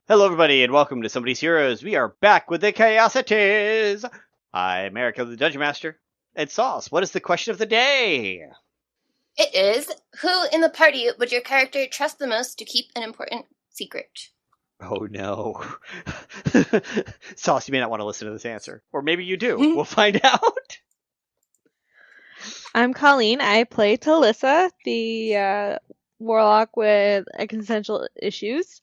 Hello, everybody, and welcome to Somebody's Heroes. We are back with the Chaosities. I'm Erica, the Dungeon Master. And Sauce, what is the question of the day? It is, who in the party would your character trust the most to keep an important secret? Oh, no. Sauce, you may not want to listen to this answer. Or maybe you do. We'll find out. I'm Colleen. I play Telissa, the warlock with existential issues.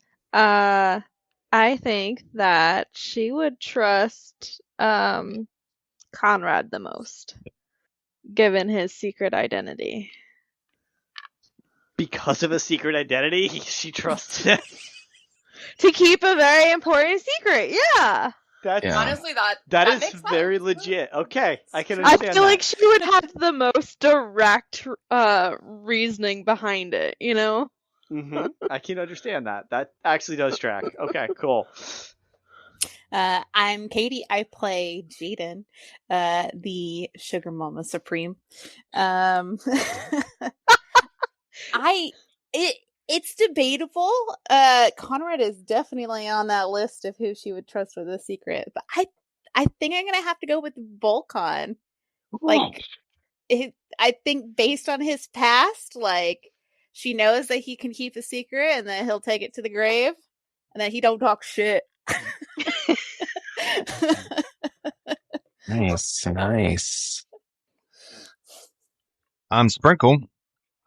I think that she would trust Conrad the most, given his secret identity. Because of a secret identity, she trusts him. To keep a very important secret, yeah. Honestly, that is makes sense. very legit. Okay, I can understand I feel that. like she would have the most direct reasoning behind it, you know? Mm-hmm. I can understand that. That actually does track. Okay, cool. I'm Katie. I play Jaden, the Sugar Mama Supreme. It's debatable. Conrad is definitely on that list of who she would trust with a secret, but I think I'm gonna have to go with Vulcan. Like, I think based on his past, like, she knows that he can keep a secret and that he'll take it to the grave, and that he don't talk shit. Nice. I'm Sprinkle.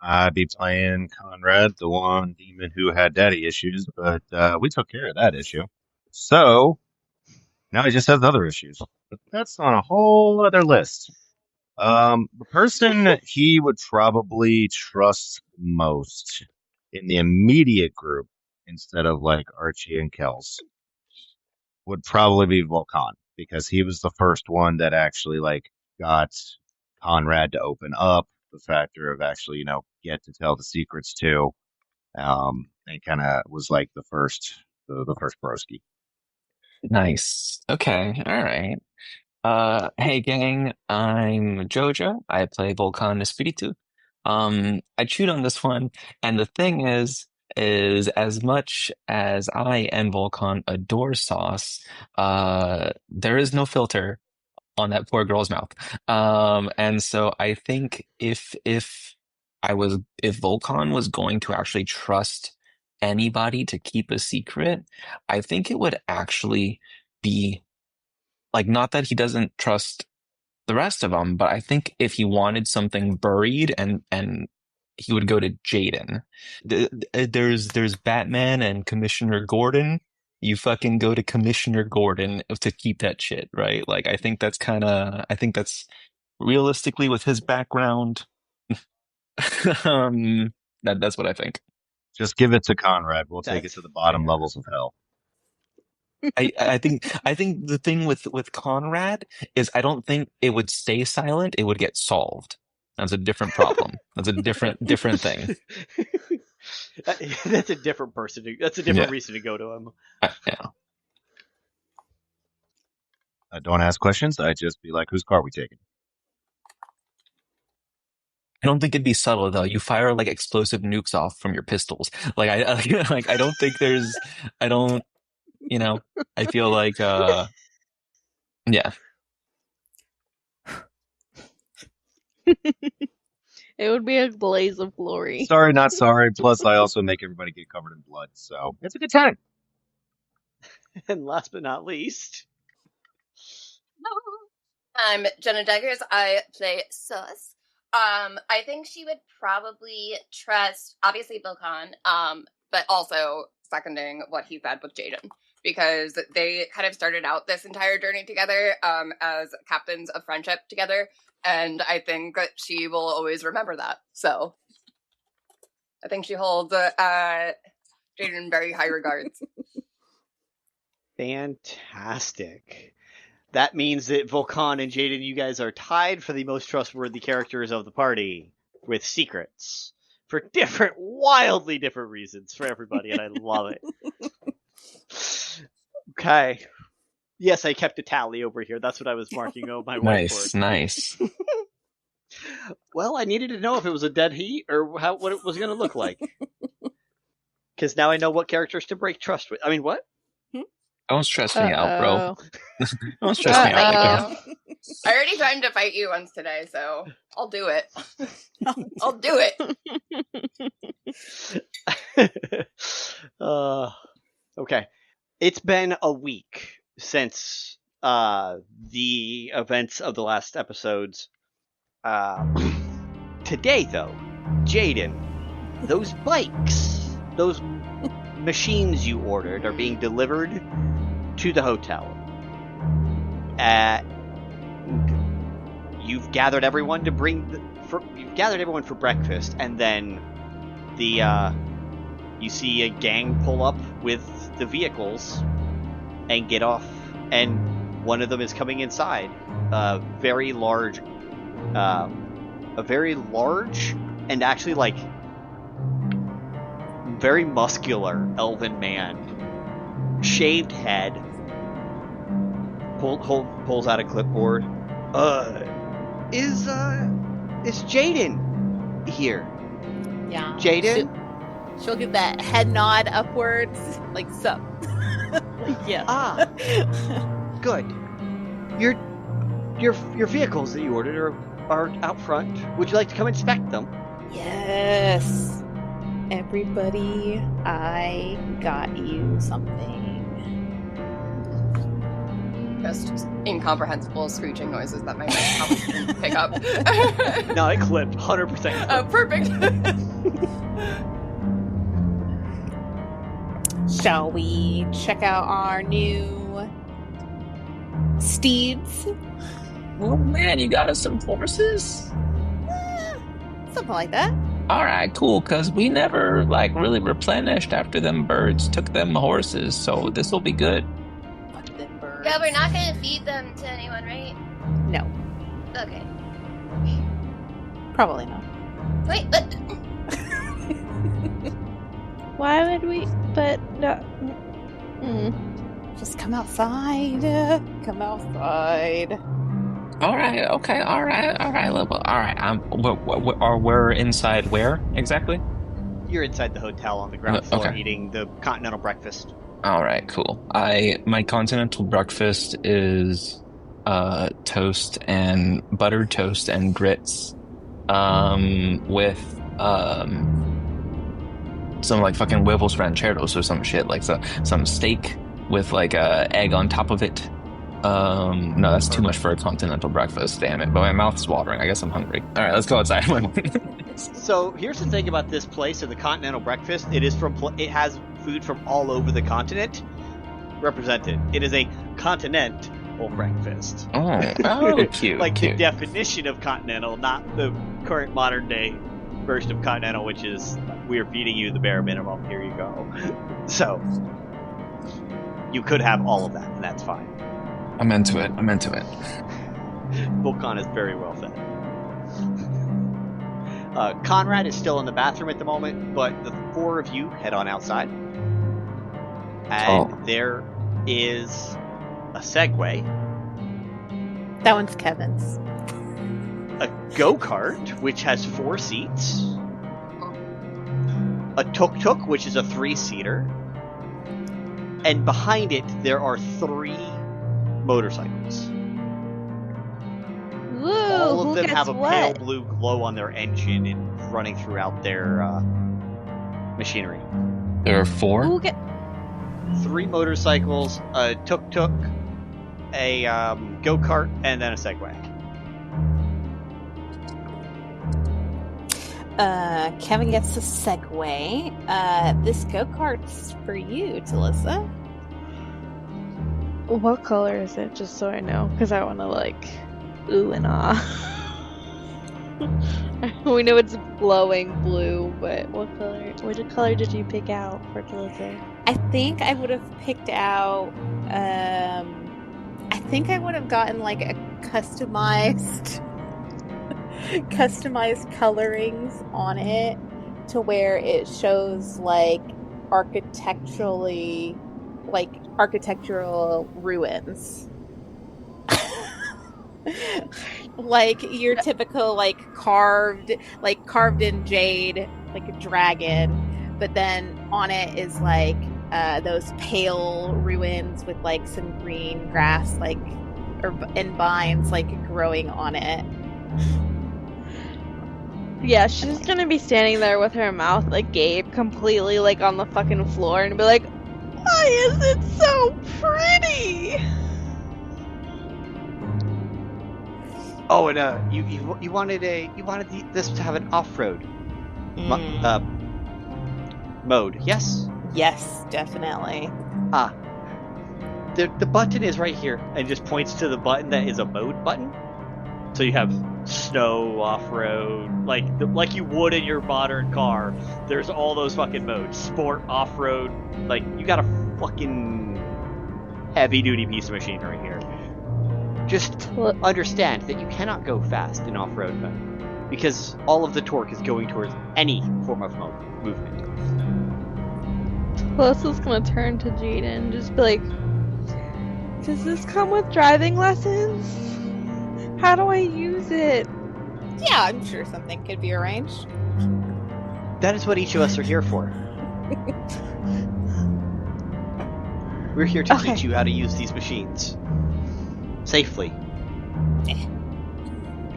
I'd be playing Conrad, the one demon who had daddy issues, but we took care of that issue. So now he just has other issues. But that's on a whole other list. The person he would probably trust most in the immediate group, instead of like Archie and Kels, would probably be Vulcan, because he was the first one that actually like got Conrad to open up. The factor of actually, get to tell the secrets too, and kind of was like the first broski. Nice. Okay. All right. Hey gang, I'm Jojo. I play Vulcan Espiritu. I chewed on this one, and the thing is as much as I and Vulcan adore sauce, there is no filter on that poor girl's mouth. And so I think if Vulcan was going to actually trust anybody to keep a secret, I think it would actually be like, not that he doesn't trust the rest of them, but I think if he wanted something buried and he would go to Jaden. There's Batman and Commissioner Gordon. You fucking go to Commissioner Gordon to keep that shit, right? Like, I think that's realistically with his background. That's what I think. Just give it to Conrad. We'll take it to the bottom levels of hell. I think the thing with Conrad is I don't think it would stay silent. It would get solved. That's a different problem. That's a different thing. That's a different person. That's a different reason to go to him. Yeah. I don't ask questions. I just be like, whose car are we taking? I don't think it'd be subtle though. You fire like explosive nukes off from your pistols. Like I don't think there's. I don't. I feel like. Yeah. It would be a blaze of glory. Sorry, not sorry. Plus, I also make everybody get covered in blood, so it's a good time. And last but not least, I'm Jenna Daggers. I play Sus. I think she would probably trust, obviously, Vulcan, but also seconding what he said with Jaden, because they kind of started out this entire journey together as captains of friendship together, and I think that she will always remember that. So I think she holds Jaden in very high regards. Fantastic. That means that Vulcan and Jaden, you guys are tied for the most trustworthy characters of the party with secrets for wildly different reasons for everybody, and I love it. Okay. Yes, I kept a tally over here. That's what I was marking on my whiteboard. Nice. Well, I needed to know if it was a dead heat or what it was going to look like. Because now I know what characters to break trust with. I mean, what? Don't stress me out, bro. Uh-oh. Don't stress me out like that. Thank you. I already threatened to fight you once today, so I'll do it. I'll do it. Okay. It's been a week since the events of the last episodes. Today, though, Jaden, those bikes, those machines you ordered are being delivered to the hotel. You've gathered everyone to you've gathered everyone for breakfast, and then you see a gang pull up with the vehicles and get off, and one of them is coming inside. A very large and actually like very muscular elven man, shaved head, pulls out a clipboard. Is Jaden here? Yeah. Jaden? She'll give that head nod upwards, like sup. Yeah. Ah, good. Your vehicles that you ordered are out front. Would you like to come inspect them? Yes. Everybody, I got you something. Just incomprehensible screeching noises that my mic probably didn't pick up. No, it clipped. 100%. Oh, perfect. Shall we check out our new steeds? Oh man, you got us some horses? Something like that. Alright, cool, because we never like really replenished after them birds took them horses, so this will be good. Fuck them birds. Yeah, we're not gonna feed them to anyone, right? No, Okay. probably not. Wait, but Why would we? But no. Just come outside. Come outside. Alright, okay, alright. We're inside where exactly? You're inside the hotel on the ground floor Okay. eating the continental breakfast. Alright, cool. My continental breakfast is toast and buttered toast and grits with some like fucking huevos rancheros or some shit, like some steak with like egg on top of it. No, that's too much for a continental breakfast, damn it. But my mouth's watering. I guess I'm hungry. Alright, let's go outside. So here's the thing about this place and the continental breakfast. It has food from all over the continent represented. It is a continental breakfast. Oh, cute. Like cute. the definition of continental, not the current modern day version of continental, which is we're feeding you the bare minimum. Here you go. So you could have all of that, and that's fine. I'm into it. Vulcan is very well fed. Conrad is still in the bathroom at the moment, but the four of you head on outside. And there is a Segway, That one's Kevin's. a go-kart, which has 4 seats, a tuk-tuk, which is a 3-seater, and behind it there are 3 motorcycles. Woo! All of Who them gets have a what? pale blue glow on their engine and running throughout their machinery. There are 4? Who get? 3 motorcycles, a tuk-tuk, a go-kart, and then a Segway. Kevin gets the Segway. This go-kart's for you, Telissa. What color is it? Just so I know, because I want to like, ooh and ah. We know it's glowing blue, but what color? Which color did you pick out for Telissa? I think I would have picked out. I think I would have gotten like a customized colorings on it to where it shows like architectural ruins. Like your typical carved in jade, like a dragon, but then on it is like those pale ruins with like some green grass, like and vines like growing on it. Yeah, she's just gonna be standing there with her mouth agape, completely like on the fucking floor, and be like, "Why is it so pretty?" Oh, and you wanted this to have an off-road mode, yes? Yes, definitely. The button is right here, and just points to the button that is a mode button. So you have snow, off-road, like you would in your modern car. There's all those fucking modes. Sport, off-road, like you got a fucking heavy-duty piece of machinery here. Just understand that you cannot go fast in off-road mode, because all of the torque is going towards any form of movement. Telissa's gonna turn to Jaden and just be like, "Does this come with driving lessons? How do I use it?" Yeah, I'm sure something could be arranged. That is what each of us are here for. We're here to teach you how to use these machines safely.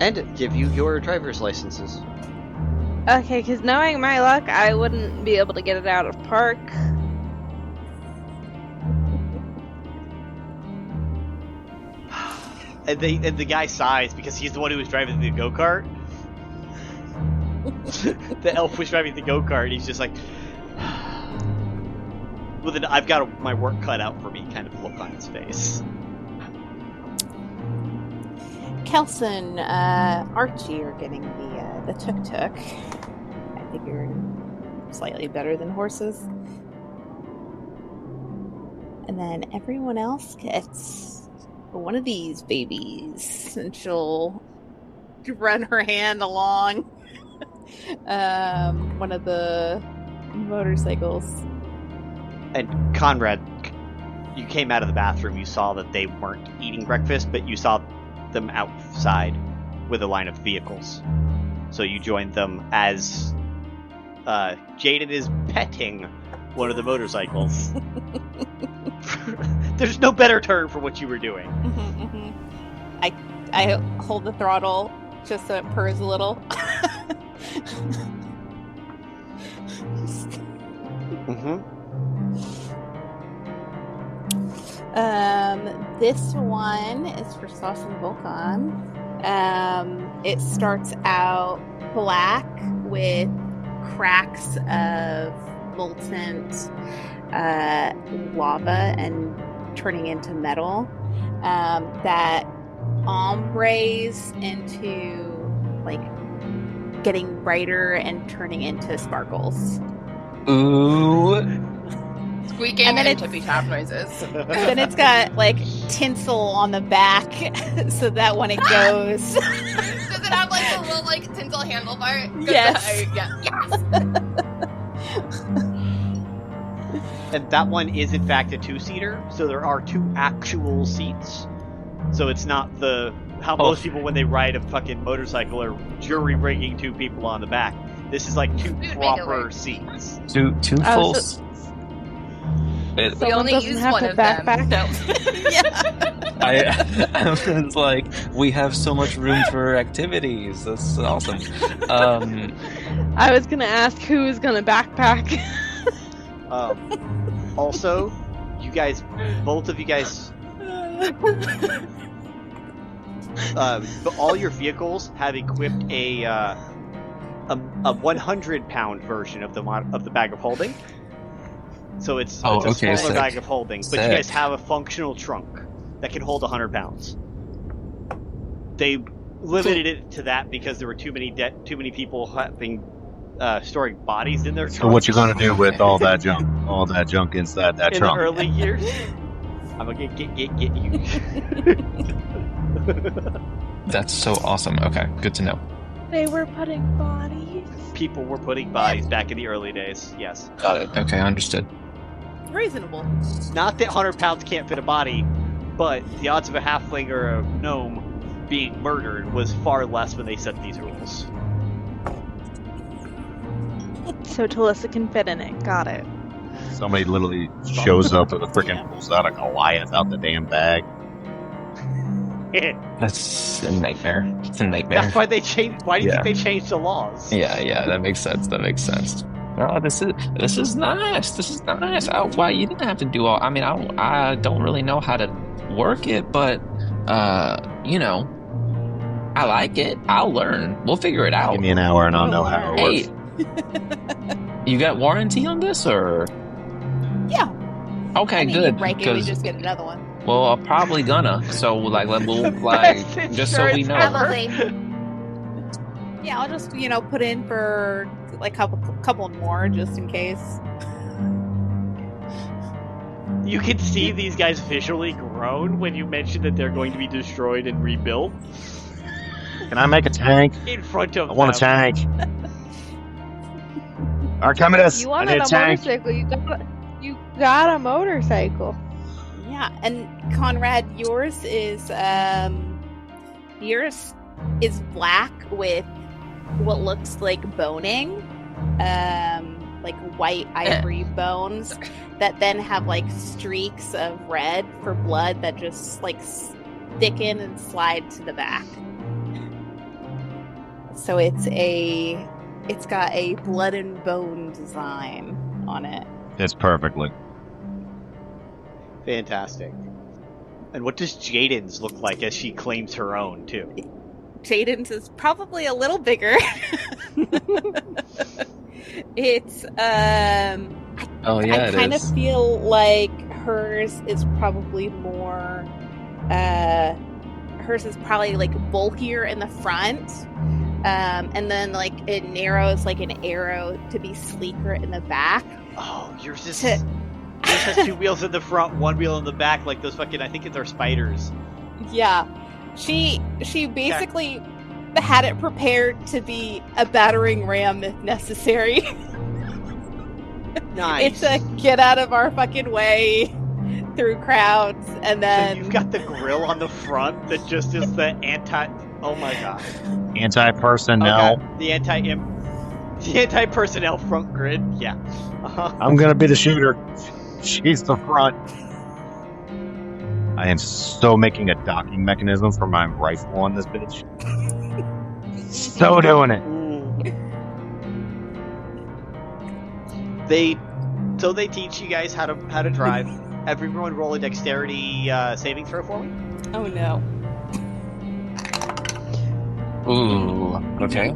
And give you your driver's licenses. Okay, because knowing my luck, I wouldn't be able to get it out of park. And the guy sighs because he's the one who was driving the go-kart. The elf was driving the go-kart, and he's just like, with an "I've got my work cut out for me" kind of look on his face. Kelson, Archie are getting the tuk-tuk. I think you're slightly better than horses. And then everyone else gets one of these babies, and she'll run her hand along one of the motorcycles. And Conrad, you came out of the bathroom, you saw that they weren't eating breakfast, but you saw them outside with a line of vehicles. So you joined them as Jaden is petting one of the motorcycles. There's no better term for what you were doing. I hold the throttle just so it purrs a little. This one is for Sauce and Vulcan. It starts out black with cracks of molten lava and turning into metal that ombres into like getting brighter and turning into sparkles. Ooh. Squeaking and tippy tap noises. Then it's got like tinsel on the back, so that when it goes. Does it have like a little like tinsel handlebar? Yes. Yes. And that one is in fact a two-seater, so there are two actual seats. So it's not how most people when they ride a fucking motorcycle are jury rigging two people on the back. This is like two proper seats. Two full. We only use one of them. No. I was like, we have so much room for activities. That's awesome. I was gonna ask who's gonna backpack. Also, both of you guys, all your vehicles have equipped a 100-pound version of the bag of holding. So it's a smaller bag of holding, but you guys have a functional trunk that can hold 100 pounds. They limited it to that because there were too many people storing bodies in their trunks. So what you gonna do with all that junk? All that junk inside that trunk? In the early years, I'm gonna get you. That's so awesome. Okay, good to know. They were putting bodies. People were putting bodies back in the early days. Yes. Got it. Okay, understood. Reasonable. Not that 100 pounds can't fit a body, but the odds of a halfling or a gnome being murdered was far less when they set these rules. So Telissa can fit in it. Got it. Somebody literally shows up with a freaking pulls out a Goliath out the damn bag. That's a nightmare. It's a nightmare. That's why they changed. Why do you Yeah. think they changed the laws? Yeah, that makes sense. Oh, this is nice. This is nice. Why you didn't have to do all? I mean, I don't really know how to work it, but you know, I like it. I'll learn. We'll figure it out. Give me an hour and I'll know how it Hey, works. you got warranty on this, or? Yeah. Okay, I mean, good. you break it, we Because just get another one. well, I'm probably gonna. So like, we'll like Best just so we insurance know. Probably. Yeah, I'll just put in for like couple more just in case. You can see these guys visually groan when you mention that they're going to be destroyed and rebuilt Can I make a tank? in front of I want a them. tank. Archimedes, You I wanted need a a tank. motorcycle. You got a motorcycle. Yeah, and Conrad, yours is black with what looks like boning, like white ivory bones that then have like streaks of red for blood that just like thicken and slide to the back. So it's got a blood and bone design on it. Fits perfectly. Fantastic. And what does Jaden's look like as she claims her own, too? Jaden's is probably a little bigger. It's Oh yeah, I it kind of is. feel like hers is probably more hers is probably like bulkier in the front. And then like it narrows like an arrow to be sleeker in the back. Oh, yours has two wheels in the front, one wheel in the back, like those fucking, I think they're spiders. Yeah. She basically had it prepared to be a battering ram if necessary. Nice. It's a get out of our fucking way through crowds, and then So you've got the grill on the front that just is the oh my god. Anti-personnel. Okay. The anti-personnel front grid, yeah. Uh-huh. I'm gonna be the shooter. She's the front. I am so making a docking mechanism for my rifle on this bitch. So doing it. They teach you guys how to drive. Everyone roll a dexterity saving throw for me. oh no. Ooh. Okay.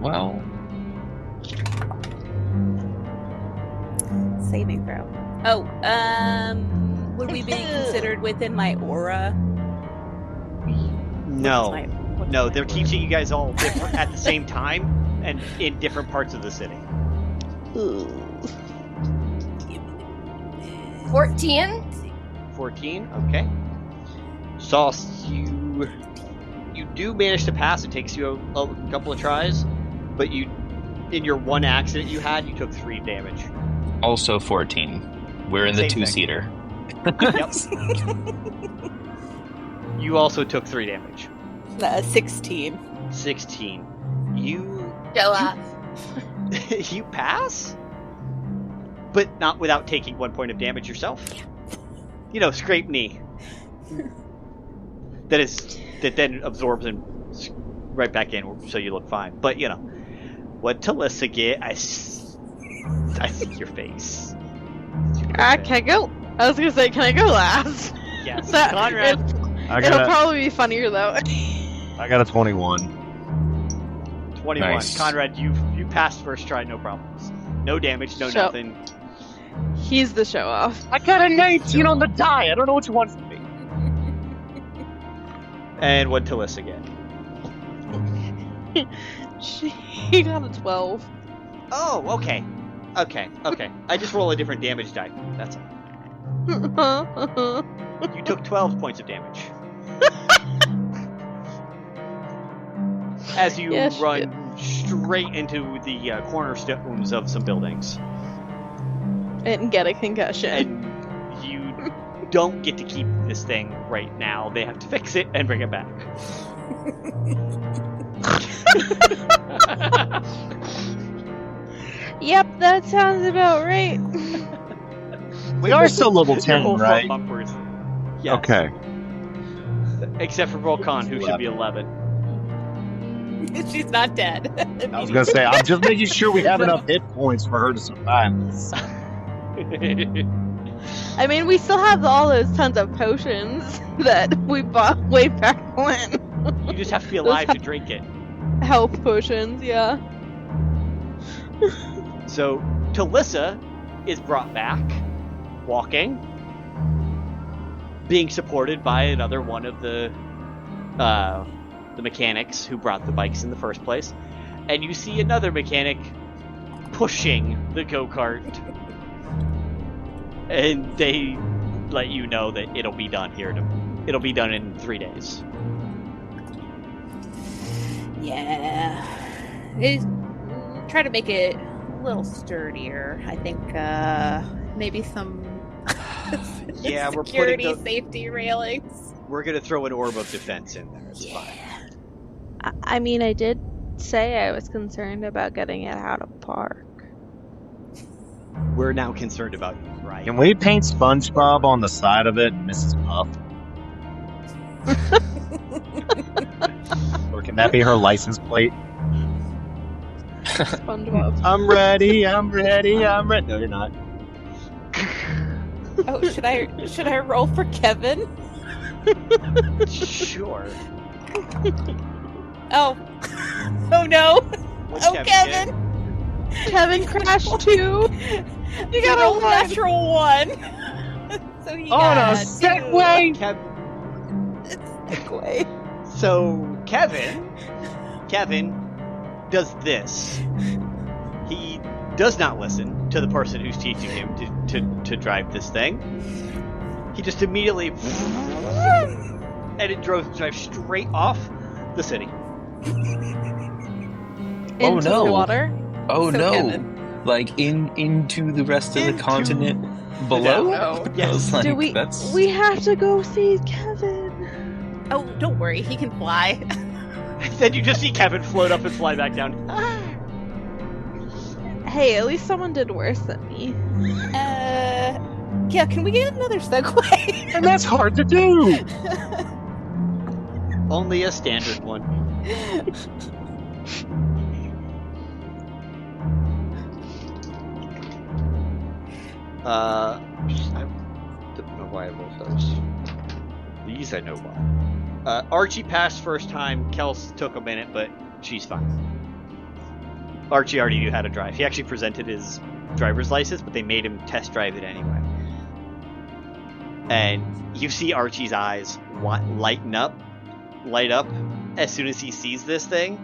Well. Saving throw. Oh, would we be considered within my aura? No. What's No, my they're aura? teaching you guys all different at the same time and in different parts of the city. 14? 14, okay. Sauce, you do manage to pass. It takes you a couple of tries, but in your one accident you had, you took 3 damage. Also 14. We're in the Same thing. 2-seater. Yep. You also took 3 damage. 16. 16. You Go off. you pass, but not without taking 1 point of damage yourself. Scrape knee. That then absorbs and right back in, so you look fine. But what Telissa get? I see your face. Can I go? I was gonna say, can I go last? Yes, That- Conrad. It'll probably be funnier though. I got a 21. 21. Nice. Conrad, you passed first try, no problems. No damage, no So- nothing. He's the show off. I got a 19 on the die. I don't know what you want from me. And what Telissa get? She got a 12. Oh, okay. Okay. I just roll a different damage die. That's all. You took 12 points of damage. As you Yes, she run straight into the cornerstones of some buildings. And get a concussion. And you don't get to keep this thing right now. They have to fix it and bring it back. Yep, that sounds about right. We are still level Your 10, whole right? front bumpers. Yes. Okay. Except for Vulcan, who should be 11. She's not dead. I was gonna say, I'm just making sure we have enough hit points for her to survive this. I mean, we still have all those tons of potions that we bought way back when. You just have to be alive to drink it. Health potions, yeah. So, Telissa is brought back, walking, being supported by another one of the mechanics who brought the bikes in the first place. And you see another mechanic pushing the go-kart. And they let you know that it'll be done it'll be done in 3 days. Yeah. Try to make it a little sturdier. I think maybe some Yeah, we're security putting safety railings. We're gonna throw an orb of defense in there. It's fine. I mean, I did say I was concerned about getting it out of park. We're now concerned about you, right? Can we paint SpongeBob on the side of it, Mrs. Puff? Or can that be her license plate? SpongeBob. I'm ready. No, you're not. Oh, should I roll for Kevin? Sure. Oh. Oh no. What's Oh, Kevin. Kevin crashed too. You got a natural one. So he On got a Segway! Segway. So Kevin does this. He does not listen to the person who's teaching him to drive this thing. He just immediately and it drives straight off the city. Into no. the water. Oh So no! Kevin. Like into the rest of the Into continent below? No. I Yes. was like, Do we? that's... We have to go see Kevin. Oh, don't worry, he can fly. Then you just see Kevin float up and fly back down. Hey, at least someone did worse than me. Yeah, can we get another Segway? And that's hard to do! Only a standard one. I don't know why I rolled those. These I know well. Archie passed first time. Kels took a minute, but she's fine. Archie already knew how to drive. He actually presented his driver's license, but they made him test drive it anyway. And you see Archie's eyes light up as soon as he sees this thing.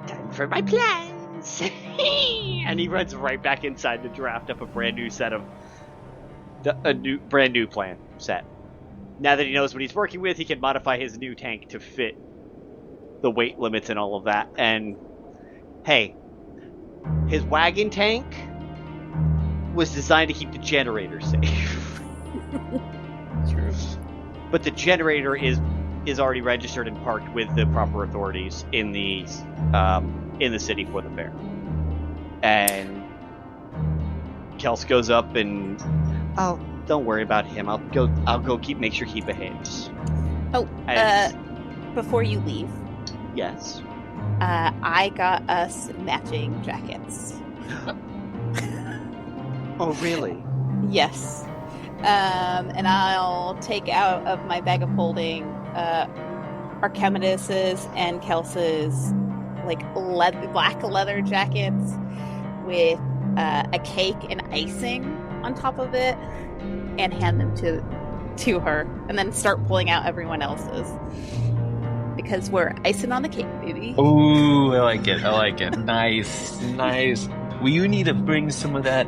Time for my plans. And he runs right back inside to draft up a brand new set of brand new plan set. Now that he knows what he's working with, he can modify his new tank to fit the weight limits and all of that. And hey, his wagon tank was designed to keep the generator safe. True. But the generator is already registered and parked with the proper authorities in the city for the fair. And Kels goes up and, oh, don't worry about him. I'll go make sure he behaves. Oh, And- before you leave, Yes. I got us matching jackets. Oh, really? Yes. And I'll take out of my bag of holding Archimedes's and Kels's like black leather jackets with a cake and icing on top of it, and hand them to her, and then start pulling out everyone else's because we're icing on the cake, baby. Ooh, I like it. Nice. Well, you need to bring some of that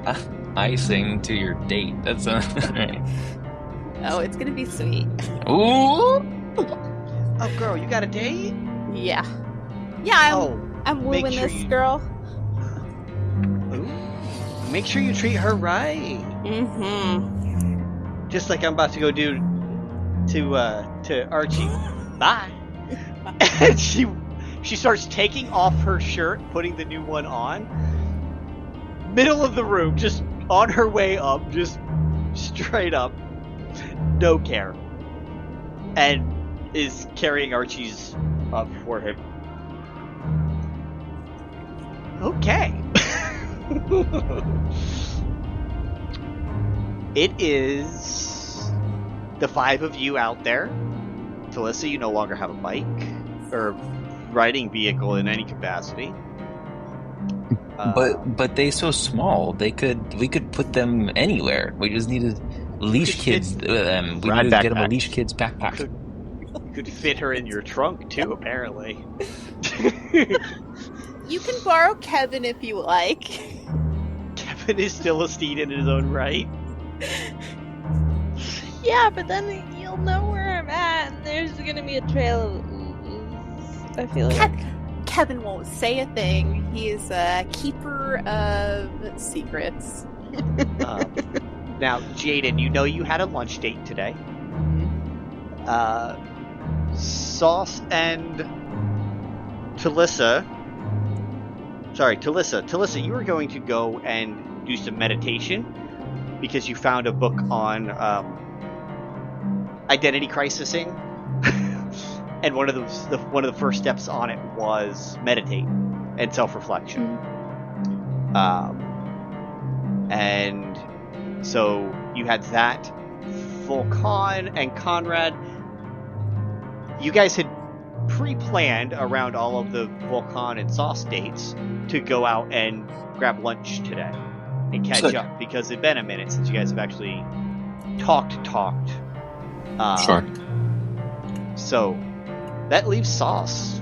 icing to your date. That's right. Oh, it's gonna be sweet. Ooh. Oh, girl, you got a date? Yeah. Yeah, Oh, I'm make wooing sure this you- girl. ooh. Make sure you treat her right. Mm-hmm. Just like I'm about to go do to Archie. Bye. And She starts taking off her shirt, putting the new one on. Middle of the room, just on her way up, just straight up. No care. And is carrying Archie's up for him. Okay. It is the 5 of you out there. Telissa, you no longer have a bike or riding vehicle in any capacity. But they so small. We could put them anywhere. We just need to leash kids. We need to get them a leash kids backpack. You could fit her in your trunk too, apparently. You can borrow Kevin if you like. Kevin is still a steed in his own right. Yeah, but then you'll know where I'm at, and there's gonna be a trail of ooze. I feel like Kevin won't say a thing. He's a keeper of secrets. Now, Jaden, you know you had a lunch date today. Sauce and Telissa. Sorry, Telissa, you were going to go and do some meditation because you found a book on identity crisising, and one of the first steps on it was meditate and self-reflection. And so you had that. Vulcan and Conrad, you guys had pre-planned around all of the Vulcan and Sauce dates to go out and grab lunch today and catch up, because it'd been a minute since you guys have actually talked. Sure. So that leaves Sauce.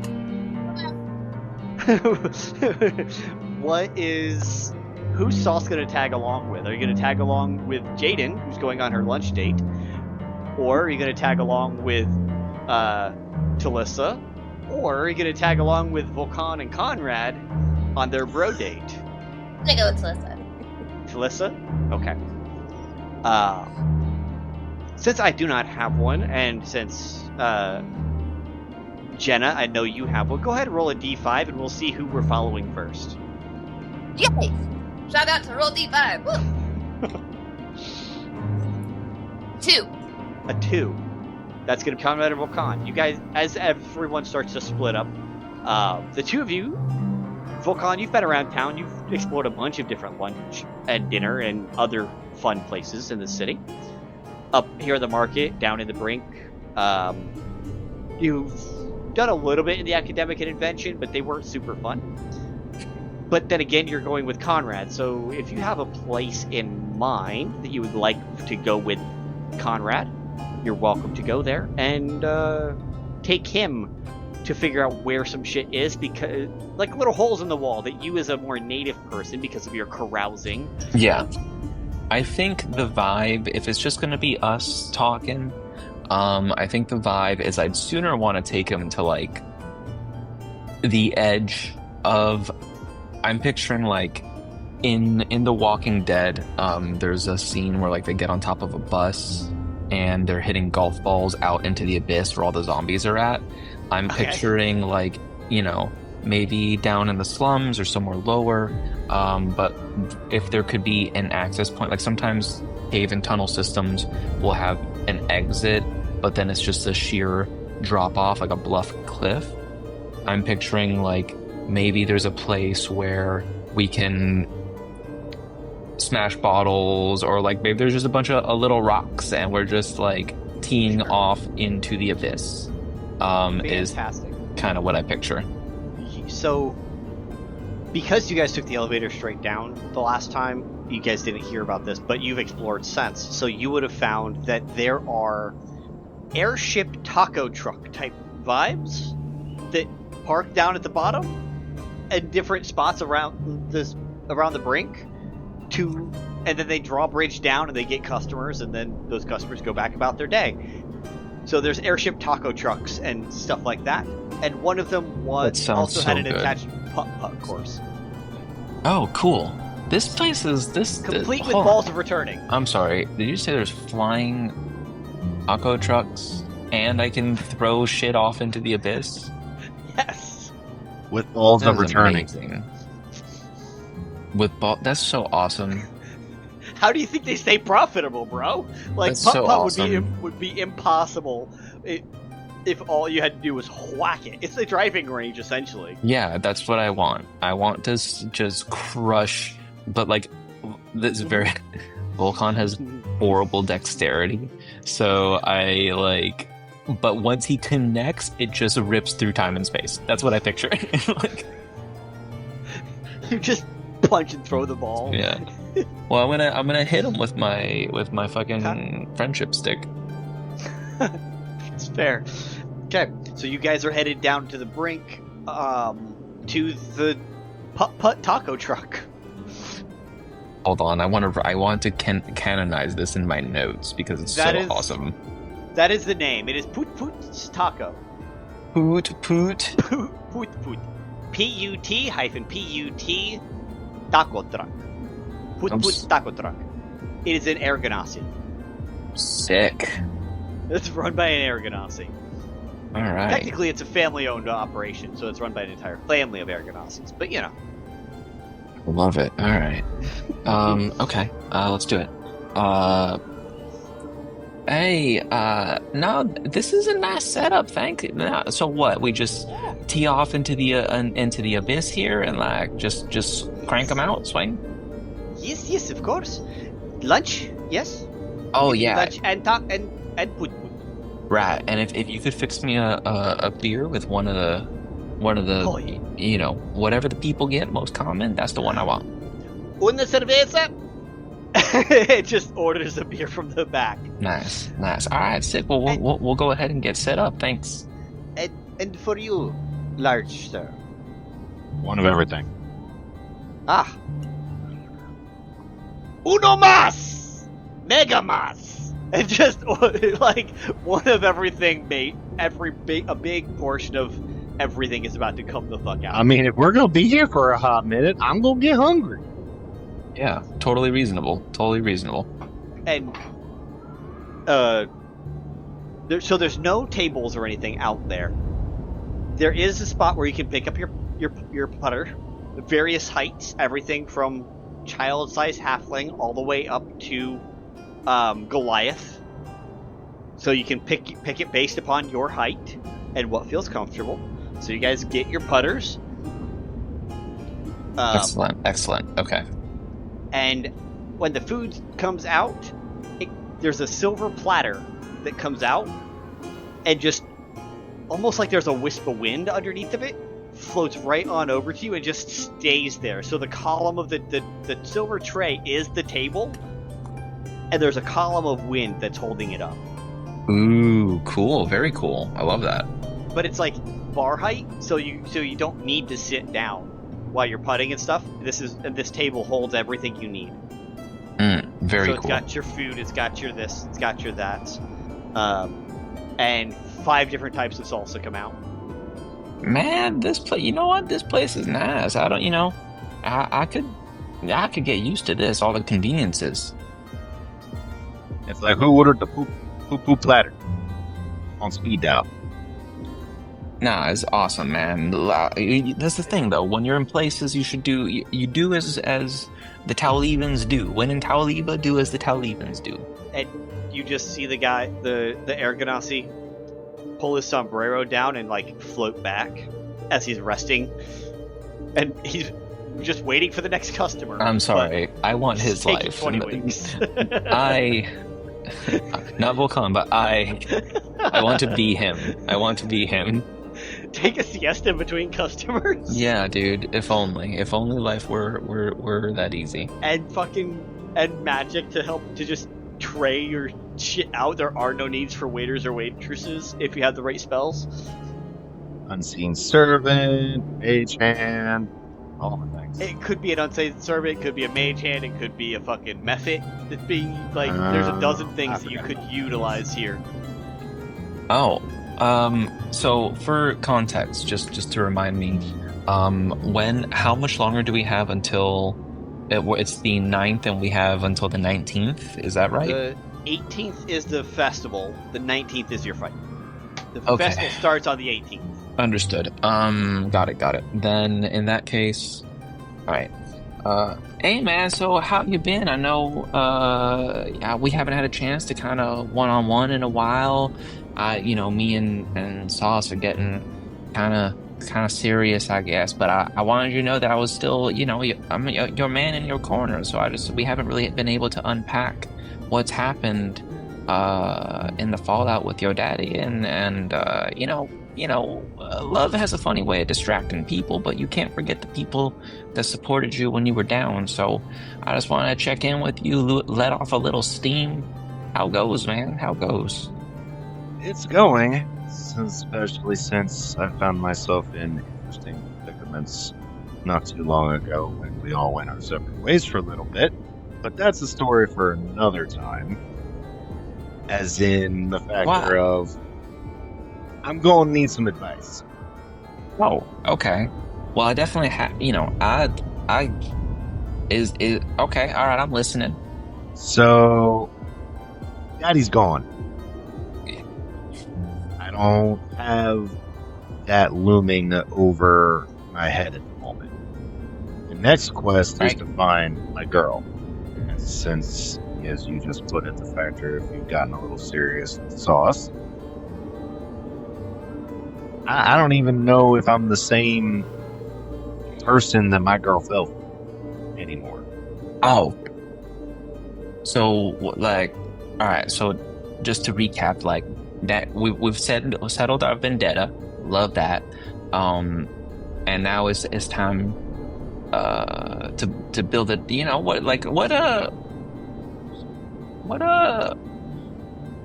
Who's Sauce going to tag along with? Are you going to tag along with Jaden, who's going on her lunch date? Or are you going to tag along with Telissa? Or are you going to tag along with Vulcan and Conrad on their bro date? I'm going to go with Telissa. Telissa? Okay. Since I do not have one, and since Jenna, I know you have one, go ahead and roll a d5 and we'll see who we're following first. Yay! Shout out to Roll D5. Woo! 2. A 2. That's going to be Conrad and Vulcan. You guys, as everyone starts to split up, the two of you, Vulcan, you've been around town. You've explored a bunch of different lunch and dinner and other fun places in the city. Up here at the market, down in the Brink, you've done a little bit in the academic and invention, but they weren't super fun. But then again, you're going with Conrad, so if you have a place in mind that you would like to go with Conrad, you're welcome to go there and take him to figure out where some shit is, because like little holes in the wall that you as a more native person, because of your carousing. Yeah. I think the vibe, if it's just going to be us talking, I think the vibe is I'd sooner want to take him to like the edge of, I'm picturing like in The Walking Dead, there's a scene where like they get on top of a bus and they're hitting golf balls out into the abyss where all the zombies are at. I'm picturing like, you know, maybe down in the slums or somewhere lower. But if there could be an access point, like sometimes cave and tunnel systems will have an exit, but then it's just a sheer drop off, like a bluff cliff. I'm picturing like maybe there's a place where we can smash bottles, or like maybe there's just a bunch of little rocks and we're just like teeing off into the abyss. Fantastic. Is kind of what I picture. So, because you guys took the elevator straight down the last time, you guys didn't hear about this, but you've explored since. So you would have found that there are airship taco truck type vibes that park down at the bottom at different spots around the brink, and then they draw a bridge down and they get customers, and then those customers go back about their day. So there's airship taco trucks and stuff like that, and one of them had an attached putt-putt course. Oh, cool. This place is complete with balls of returning. I'm sorry, did you say there's flying taco trucks and I can throw shit off into the abyss? Yes. With balls of That is returning. amazing. With ball, that's so awesome. How do you think they stay profitable, bro? Like That's putt so putt awesome. would be impossible if all you had to do was whack it. It's the driving range essentially. Yeah, that's what I want. I want to just crush, but like this very Vulcan has horrible dexterity, so I like. But once he connects, it just rips through time and space. That's what I picture. Like, You just punch and throw the ball. yeah. Well, I'm gonna hit him with my fucking friendship stick. It's fair. Okay, so you guys are headed down to the brink, to the putt taco truck. Hold on, I want to canonize this in my notes because it's That so is- awesome. That is the name. It is Put Taco. Poot. Put. PUT-PUT taco truck. Put taco truck. It is an Air Ganassi. Sick. It's run by an Air Ganassi. All right. Technically, it's a family-owned operation, so it's run by an entire family of Air Ganassis. But you know, Love it. All right. Okay. Let's do it. Hey. No. This is a nice setup. Thank you. No, so what? We just tee off into the abyss here and like just crank them out, swing. yes, of course. Lunch, yes. Oh yeah. Lunch and put. Right. And if you could fix me a beer with one of the Oh, yeah. you know, whatever the people get most common, that's the one I want. Una cerveza. It just orders a beer from the back. Nice. All right, sick. Well, we'll go ahead and get set up. Thanks. And for you, large sir. One of everything. Ah. Uno más! Mega más! And just, like, one of everything, mate. A big portion of everything is about to come the fuck out. I mean, if we're gonna be here for a hot minute, I'm gonna get hungry. Yeah, totally reasonable. And, there's no tables or anything out there. There is a spot where you can pick up your putter, various heights, everything from child-sized halfling all the way up to Goliath. So you can pick it based upon your height and what feels comfortable. So you guys get your putters. Excellent. Okay. And when the food comes out, there's a silver platter that comes out, and just almost like there's a wisp of wind underneath of it, floats right on over to you and just stays there. So the column of the silver tray is the table, and there's a column of wind that's holding it up. Ooh, cool. Very cool. I love that. But it's like bar height, so you don't need to sit down while you're putting and stuff. This table holds everything you need. Very so it's cool. got your food, it's got your this, it's got your that, and 5 different types of salsa come out. Man, this place. You know what? This place is nice. I don't. You know, I could get used to this. All the conveniences. It's like, who ordered the poo platter on speed dial? Nah, it's awesome, man. That's the thing, though. When you're in places, you should do. You do as the Taolivans do. When in Taoliva, do as the Taolivans do. And you just see the guy, the Air Ganassi, pull his sombrero down and like float back as he's resting, and he's just waiting for the next customer. I'm sorry. I want his Take life. 20 weeks. Not Vulcan, but I want to be him. I want to be him. Take a siesta between customers. Yeah, dude. If only life were that easy. And magic to help to just tray your shit out. There are no needs for waiters or waitresses if you have the right spells. Unseen servant, mage hand, all the things. It could be an unseen servant, it could be a mage hand, it could be a fucking method that's being like. There's a dozen things that you could utilize here. Oh, so for context, just to remind me, how much longer do we have until it's the 9th and we have until the 19th? Is that right? The 18th is the festival. The 19th is your fight. The Okay. festival starts on the 18th. Understood. Got it. Then in that case, all right. Hey man, so how have you been? I know, yeah, we haven't had a chance to kind of one-on-one in a while. Me and Sauce are getting kind of serious, I guess. But I wanted you to know that I was still, I'm your man in your corner. So we haven't really been able to unpack what's happened, in the fallout with your daddy, and love has a funny way of distracting people, but you can't forget the people that supported you when you were down. So I just wanted to check in with you, let off a little steam. How goes, man? How goes? It's going, especially since I found myself in interesting predicaments not too long ago when we all went our separate ways for a little bit. But that's a story for another time. As in the factor of, I'm going to need some advice. Oh, okay. Well, I definitely have, is okay. All right, I'm listening. So, Daddy's gone. I don't have that looming over my head at the moment. The next quest is to find my girl. And since, as you just put it, the factor if you've gotten a little serious with Sauce, I don't even know if I'm the same person that my girl felt anymore. Oh. So, like, all right, so just to recap, like, that we've settled our vendetta. Love that. And now it's time to build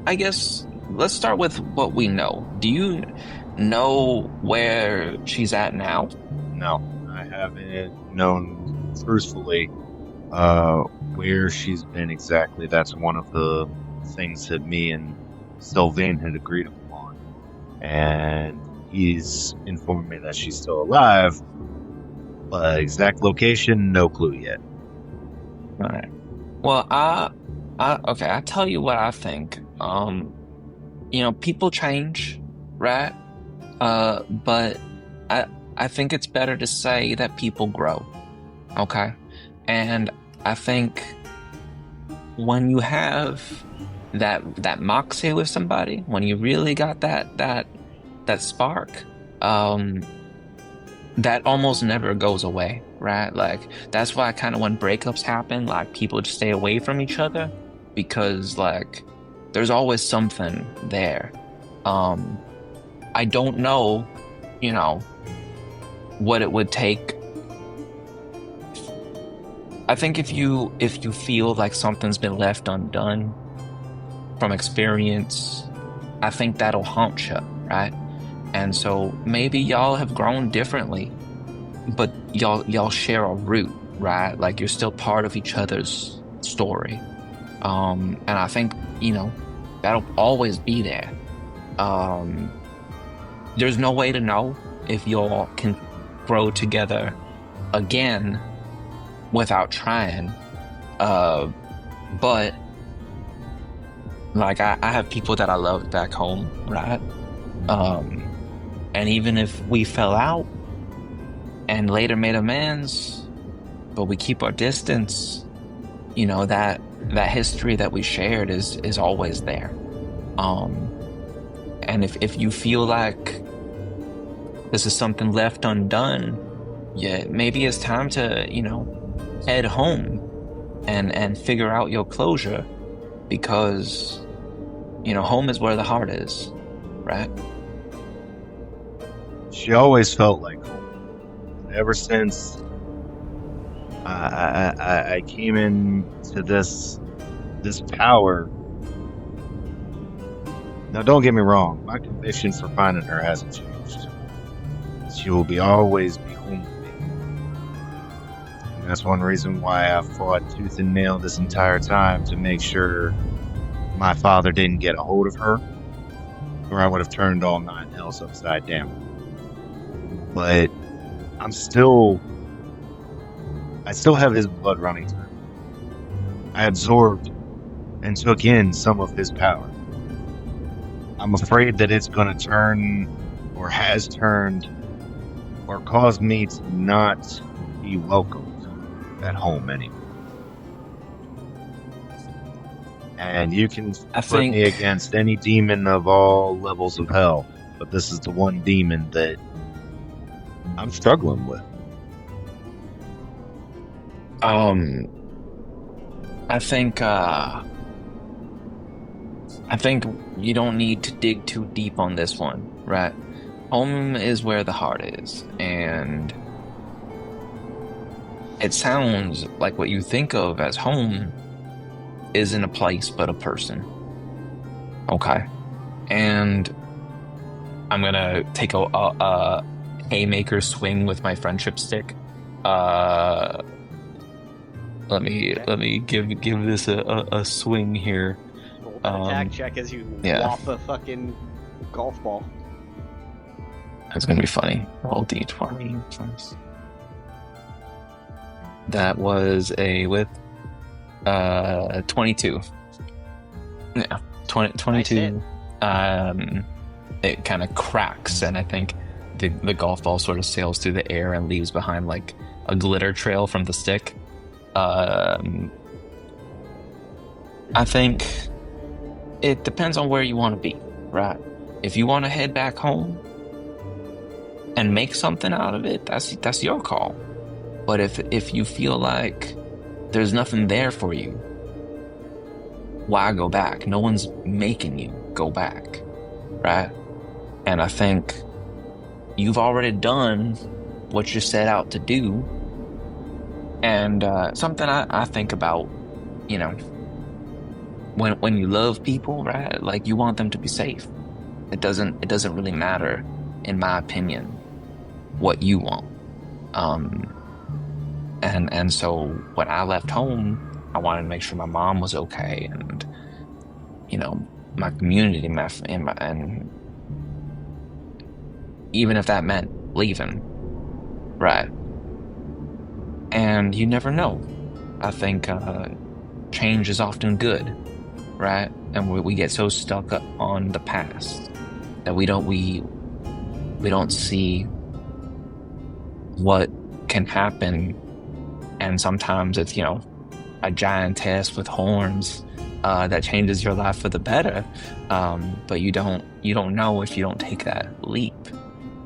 I guess let's start with what we know. Do you know where she's at now? No, I haven't known truthfully where she's been exactly. That's one of the things that me and Sylvain had agreed upon, and he's informed me that she's still alive, but exact location, no clue yet. All right. Well, okay, I'll tell you what I think. People change, right? But I think it's better to say that people grow. Okay? And I think when you have that moxie with somebody, when you really got that spark, that almost never goes away, right? Like, that's why kind of when breakups happen, like, people just stay away from each other, because, like, there's always something there. I don't know, what it would take. I think if you feel like something's been left undone from experience, I think that'll haunt you, right? And so maybe y'all have grown differently, but y'all share a root, right? Like, you're still part of each other's story. And I think, that'll always be there. There's no way to know if y'all can grow together again without trying. But like, I have people that I love back home, right? And even if we fell out and later made amends, but we keep our distance, that history that we shared is always there. And if you feel like this is something left undone, yeah, maybe it's time to, head home and figure out your closure, because, home is where the heart is, right? She always felt like home. Ever since I came into this power. Now, don't get me wrong. My conviction for finding her hasn't changed. She will always be home with me. And that's one reason why I fought tooth and nail this entire time, to make sure my father didn't get a hold of her, or I would have turned all 9 hells upside down. But I still have his blood running through me. I absorbed and took in some of his power. I'm afraid that it's going to turn or has turned or caused me to not be welcomed at home anymore. And you can put me against any demon of all levels of hell, but this is the one demon that I'm struggling with. I think you don't need to dig too deep on this one, right? Home is where the heart is, and it sounds like what you think of as home isn't a place but a person. Okay. And I'm gonna take a haymaker swing with my friendship stick. Let me give this a swing here. Roll an attack check as you whop a fucking golf ball. That's gonna be funny. Roll d20. That was with 22. Yeah, 22. Nice. It kind of cracks, and I think the golf ball sort of sails through the air and leaves behind like a glitter trail from the stick. I think it depends on where you want to be, right? If you want to head back home and make something out of it, that's your call. But if you feel like there's nothing there for you, why go back? No one's making you go back, right? And I think you've already done what you set out to do. And something I think about, you know, when you love people, right? Like, you want them to be safe. It doesn't really matter, in my opinion, what you want. And so when I left home, I wanted to make sure my mom was okay, and, you know, my community, and even if that meant leaving, right? And you never know. I think change is often good, right? And we get so stuck up on the past that we don't see what can happen. And sometimes it's, you know, a giantess with horns that changes your life for the better. But you don't know if you don't take that leap.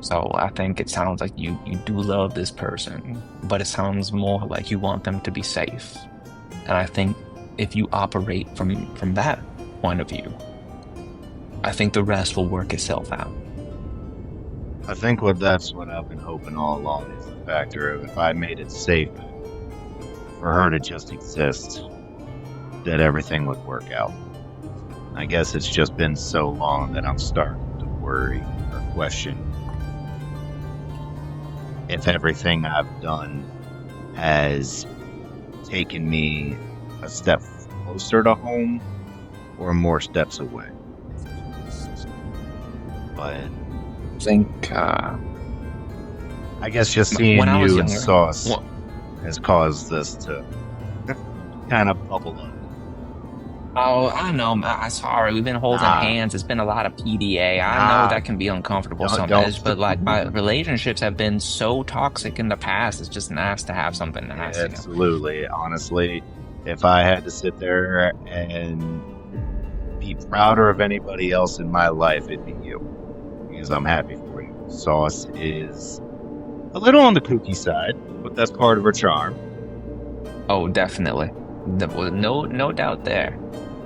So I think it sounds like you do love this person, but it sounds more like you want them to be safe. And I think if you operate from that point of view, I think the rest will work itself out. I think that's what I've been hoping all along, is the factor of if I made it safe for her to just exist, that everything would work out. I guess it's just been so long that I'm starting to worry or question if everything I've done has taken me a step closer to home or more steps away. But I think I guess just seeing you and Sauce has caused this to kind of bubble up. Oh, I know. I'm sorry. We've been holding hands. It's been a lot of PDA. I know that can be uncomfortable sometimes, but like, my relationships have been so toxic in the past. It's just nice to have something nice. Yeah, absolutely. Honestly, if I had to sit there and be prouder of anybody else in my life, it'd be you. Because I'm happy for you. Sauce is a little on the kooky side, but that's part of her charm. Oh, definitely. No doubt there.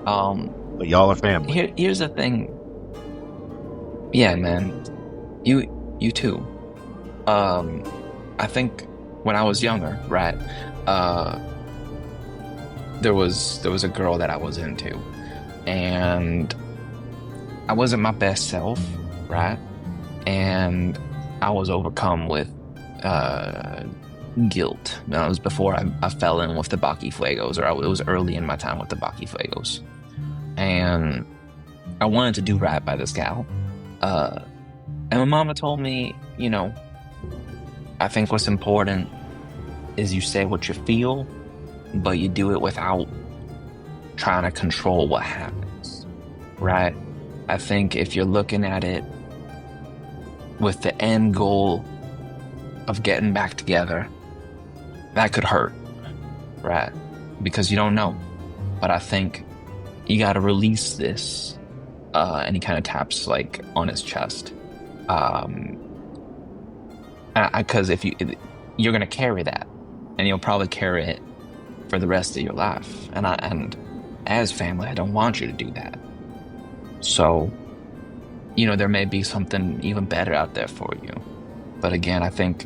But y'all are family. Here's the thing. Yeah, man. You too. I think when I was younger, right? There was a girl that I was into, and I wasn't my best self, right? And I was overcome with guilt. It was before I fell in with the Baki Fuegos, or it was early in my time with the Baki Fuegos. And I wanted to do right by this gal. And my mama told me, you know, I think what's important is you say what you feel, but you do it without trying to control what happens, right? I think if you're looking at it with the end goal of getting back together, that could hurt, right? Because you don't know. But I think you got to release this. And he kind of taps like on his chest. Because if you're gonna carry that, and you'll probably carry it for the rest of your life. And as family, I don't want you to do that. So, there may be something even better out there for you. But again, I think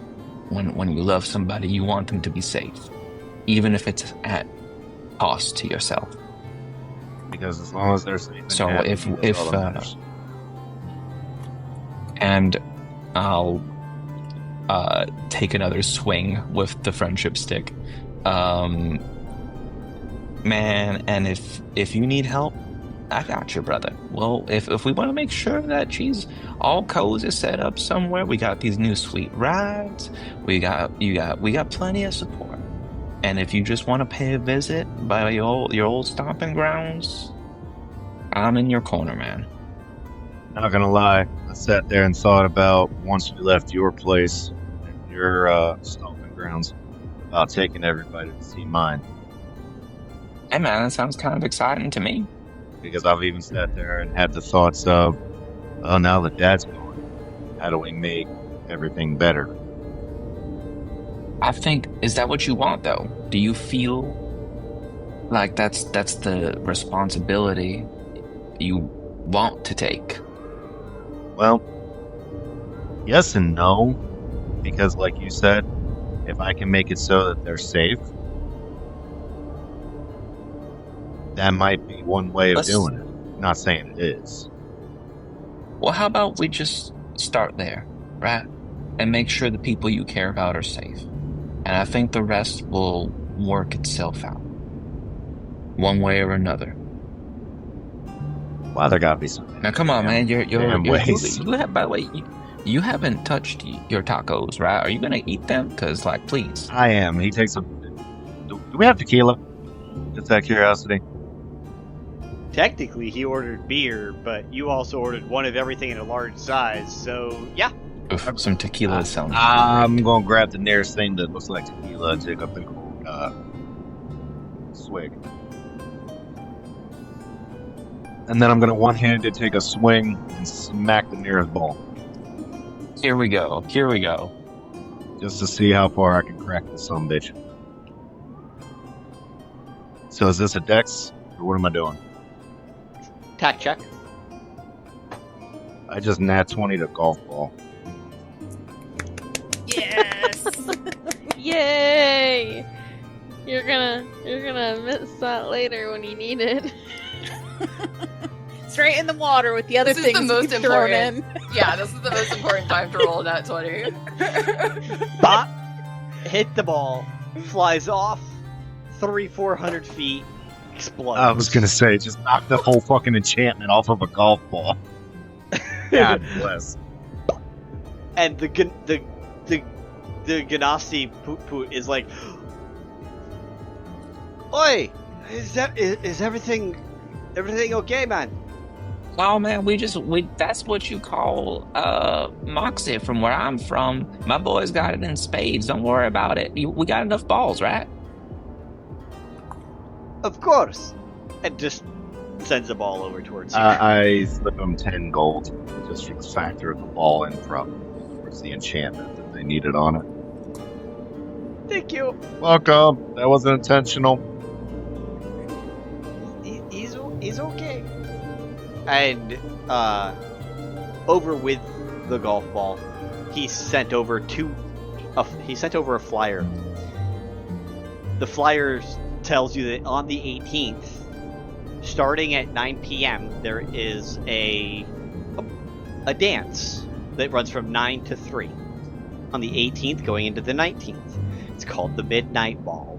when you love somebody, you want them to be safe, even if it's at cost to yourself. Because as long as they're safe. So happy, if and I'll take another swing with the friendship stick, man. And if you need help, I got you, brother. Well, if we want to make sure that she's all cozy set up somewhere, we got these new sweet rides. We got plenty of support. And if you just want to pay a visit by your old stomping grounds, I'm in your corner, man. Not gonna lie, I sat there and thought about once we left your place, your stomping grounds, about taking everybody to see mine. Hey, man, that sounds kind of exciting to me. Because I've even sat there and had the thoughts of, oh, now that Dad's gone, how do we make everything better? I think, is that what you want, though? Do you feel like that's the responsibility you want to take? Well, yes and no. Because like you said, if I can make it so that they're safe, that might be one way of doing it. Not saying it is. Well, how about we just start there, right? And make sure the people you care about are safe. And I think the rest will work itself out. One way or another. Well, there gotta be something. Now, come on, man. You're ways. you have, by the way, you haven't touched your tacos, right? Are you gonna eat them? Because, like, please. I am. He takes a... Do we have tequila? Just out of curiosity. Technically, he ordered beer, but you also ordered one of everything in a large size, so yeah. Oof, some tequila sounds. I'm gonna grab the nearest thing that looks like tequila and take a big swig. And then I'm gonna one-handed take a swing and smack the nearest ball. Here we go. Just to see how far I can crack this sumbitch. So is this a dex, or what am I doing? Tack check. I just nat 20 to golf ball. Yes. Yay! You're gonna miss that later when you need it. Straight in the water with the other This is the things most you've thrown important. in. Yeah, this is the most important time to roll that 20. Bop! Hit the ball. Flies off 300-400 feet. Explodes. I was gonna say, just knock the whole fucking enchantment off of a golf ball. God bless. And the Ganassi Poot is like, "Oi, is everything okay, man?" Oh man, that's what you call moxie from where I'm from. My boys got it in spades. Don't worry about it. We got enough balls, right? Of course. And just sends the ball over towards you. I slip them 10 gold just for the factor of the ball in from towards the enchantment that they needed on it. Thank you. Welcome. That wasn't intentional. He's okay. And over with the golf ball, he sent over a flyer. The flyer tells you that on the 18th, starting at 9 p.m., there is a dance that runs from 9 to 3. On the 18th, going into the 19th. It's called the Midnight Ball.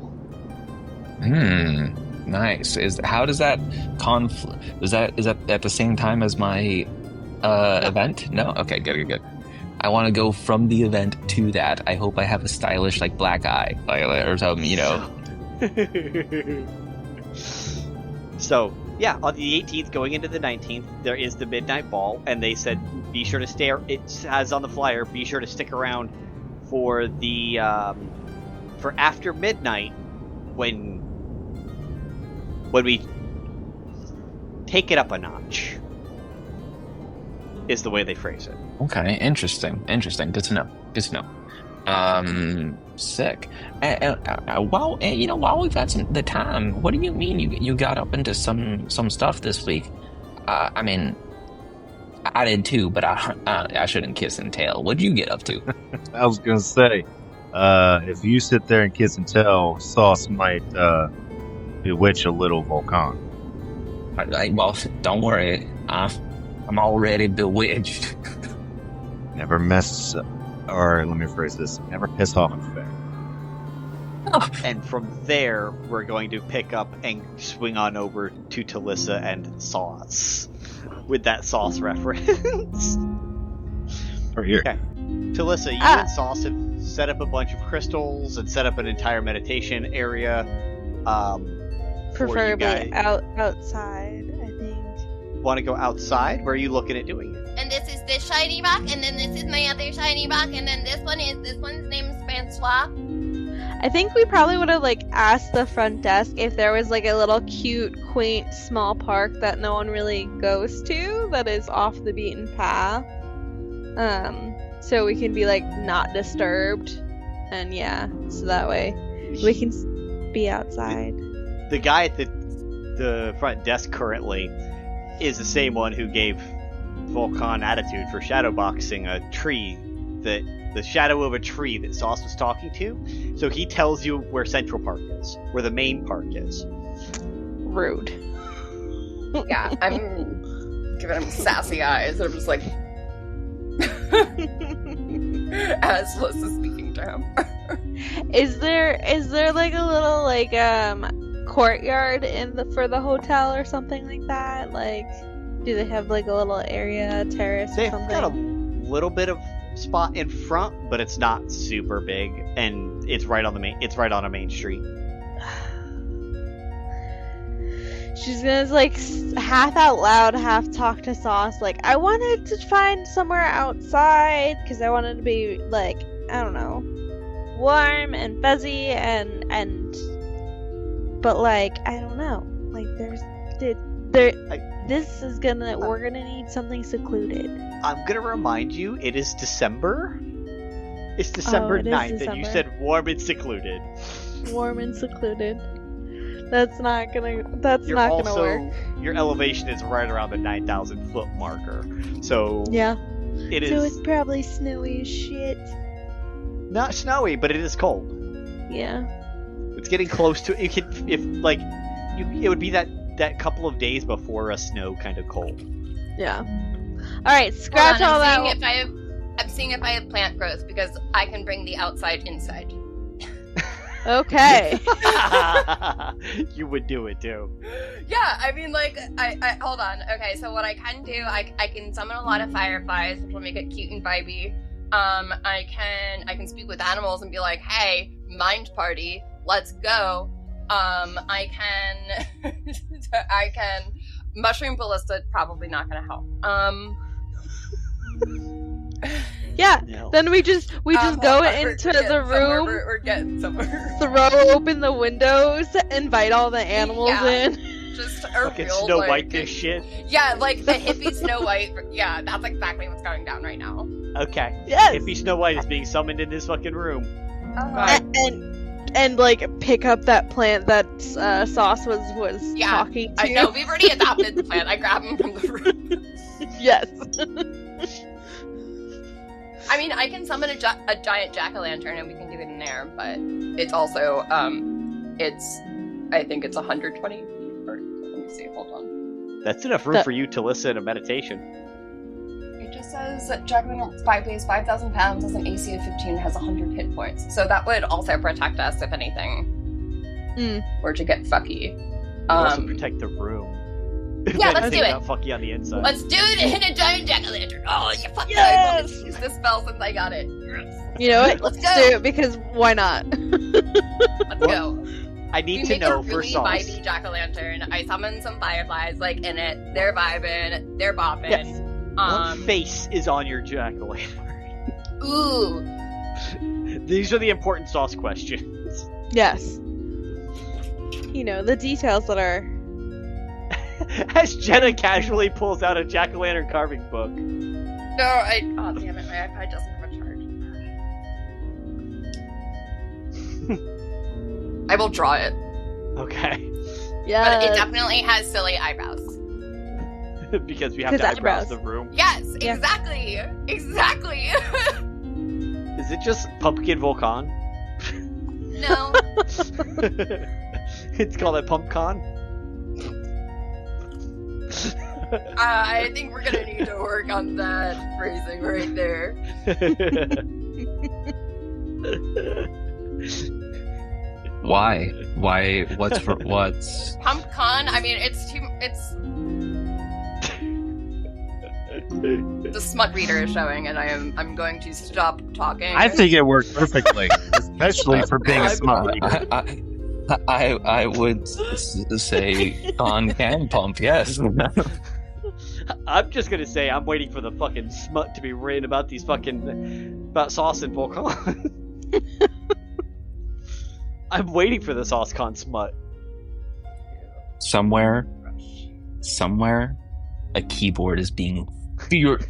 Nice. How does that conflict? Is that at the same time as my event? No. Okay. Good. I want to go from the event to that. I hope I have a stylish like black eye or something. So Yeah, on the 18th, going into the 19th, there is the midnight ball, and they said be sure to stay. It has on the flyer, be sure to stick around for the for after midnight when we take it up a notch. Is the way they phrase it. Okay, interesting. Good to know. Sick. While we've had the time, what do you mean you got up into some stuff this week? I mean, I did too, but I shouldn't kiss and tell. What'd you get up to? I was gonna say, if you sit there and kiss and tell, Sauce might bewitch a little Vulcan. Well, don't worry. I'm already bewitched. Never mess, or let me phrase this: never piss off a fair. And from there, we're going to pick up and swing on over to Telissa and Sauce, with that Sauce reference. Or here. Okay. Telissa, you and Sauce have set up a bunch of crystals and set up an entire meditation area. Preferably outside, I think. Want to go outside? Where are you looking at doing it? And this is this shiny rock, and then this is my other shiny rock, and then this one's name is Francois. I think we probably would have asked the front desk if there was a little cute, quaint, small park that no one really goes to that is off the beaten path. So we can be not disturbed, and so that way we can be outside. The guy at the front desk currently is the same one who gave Vulcan attitude for shadowboxing a tree, the shadow of a tree that Sauce was talking to. So he tells you where Central Park is, where the main park is. Rude. Yeah, I'm giving him sassy eyes. I'm just like, as Telissa speaking to him. Is there a little courtyard for the hotel or something like that? Do they have a little area, terrace or They've something? got a little bit of spot in front, but it's not super big, and it's right on a main street. She's gonna half out loud, half talk to Sauce. I wanted to find somewhere outside because I wanted to be I don't know, warm and fuzzy and but I don't know. We're gonna need something secluded. I'm gonna remind you, it is December. It's December it is 9th, and you December. said warm and secluded. Warm and secluded. That's not gonna work. Your elevation is right around the 9,000 foot marker. So Yeah. it is So it's probably snowy as shit. not snowy, but it is cold. Yeah. It's getting close to it. It would be that couple of days before a snow kind of cold. Yeah. Alright, scratch Hold on, all that. I'm seeing if I have plant growth because I can bring the outside inside. Okay. You would do it too. Yeah, I mean, I hold on. Okay, so what I can do, I can summon a lot of fireflies, which will make it cute and vibey. I can speak with animals and be like, hey, mind party, let's go. I can mushroom ballista, probably not gonna help. Yeah. No. Then we just go into the room, We're getting somewhere. throw open the windows, invite all the animals in. Just a Fucking real Snow White this shit. Yeah, the hippie Snow White. Yeah, that's exactly what's going down right now. Okay. Yes. Hippie Snow White is being summoned in this fucking room. And pick up that plant that Sauce was talking to. I know, we've already adopted the plant. I grab him from the room. Yes. I mean, I can summon a giant jack-o'-lantern and we can do it in there, but it's also, I think it's 120 feet. Let me see, hold on. That's enough room for you to listen to meditation. It just says that jack-o'-lantern weighs 5,000 pounds, has an AC of 15, has 100 hit points. So that would also protect us if anything were to get fucky. Also protect the room. Yeah, let's do it. Not fucky on the inside. Let's do it in a giant jack-o'-lantern. Oh, you fucking Yes! Let's use this spell since I got it. You know what? Let's Let's go. do it because why not? Let's go. I need We to make know a for really Sauce. vibey jack-o'-lantern. I summon some fireflies like in it. They're vibing. They're bopping. Yes. What face is on your jack-o'-lantern? Ooh. These are the important Sauce questions. Yes. You know, the details that are... As Jenna casually pulls out a jack-o'-lantern carving book. No, oh damn it, my iPad doesn't have a charge. I will draw it. Okay. Yeah. But it definitely has silly eyebrows. Because we have 'Cause to eyebrows eyebrows. the room. Yes, Yeah. exactly. Exactly. Is it just Pumpkin Vulcan? No. It's called a Pumpcon? I think we're gonna need to work on that phrasing right there. Why? Why? What's for what's? PumpCon, I mean, it's the smut reader is showing, and I'm going to stop talking. I think it worked perfectly, especially for being a smart reader. I would say Con can pump. Yes. I'm just gonna say I'm waiting for the fucking smut to be written about these fucking... about Sauce and Vulcan. I'm waiting for the SauceCon smut. Somewhere, a keyboard is being feared.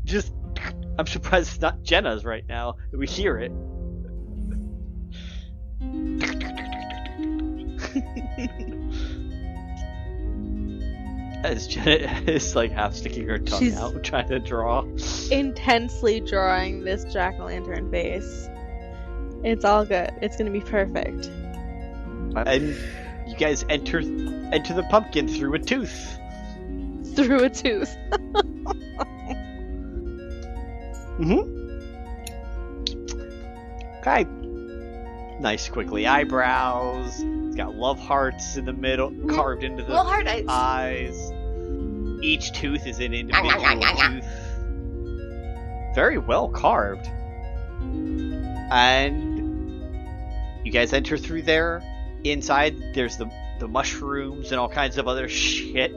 Just... I'm surprised it's not Jenna's right now. We hear it. As Jenna is like half sticking her tongue She's- out, trying to draw. Intensely drawing this jack-o'-lantern face. It's all good. It's gonna be perfect. And you guys enter the pumpkin through a tooth. Through a tooth. Okay. Nice squiggly eyebrows. It's got love hearts in the middle, carved into the Little hard eyes. eyes. Each tooth is an individual tooth. Very well carved. And you guys enter through there. Inside, there's the mushrooms and all kinds of other shit.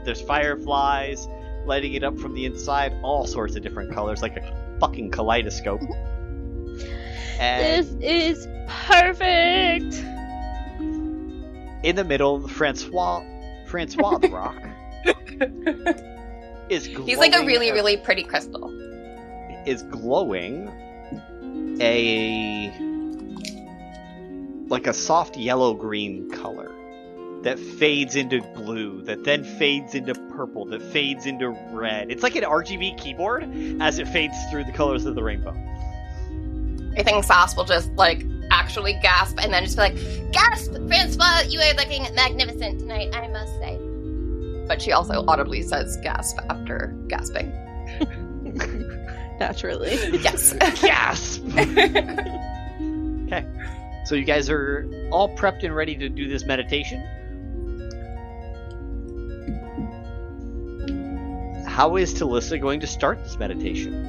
There's fireflies lighting it up from the inside, all sorts of different colors, like a fucking kaleidoscope. And This is perfect! in the middle, Francois the Rock is glowing. He's like a really, really pretty crystal. Is glowing like a soft yellow-green color that fades into blue, that then fades into purple, that fades into red. It's like an RGB keyboard as it fades through the colors of the rainbow. I think Sauce will just like actually gasp and then just be like, "Gasp, Francois! You are looking magnificent tonight, I must say." But she also audibly says "gasp" after gasping. Naturally. Yes. Gasp! Okay. So you guys are all prepped and ready to do this meditation. How is Telissa going to start this meditation?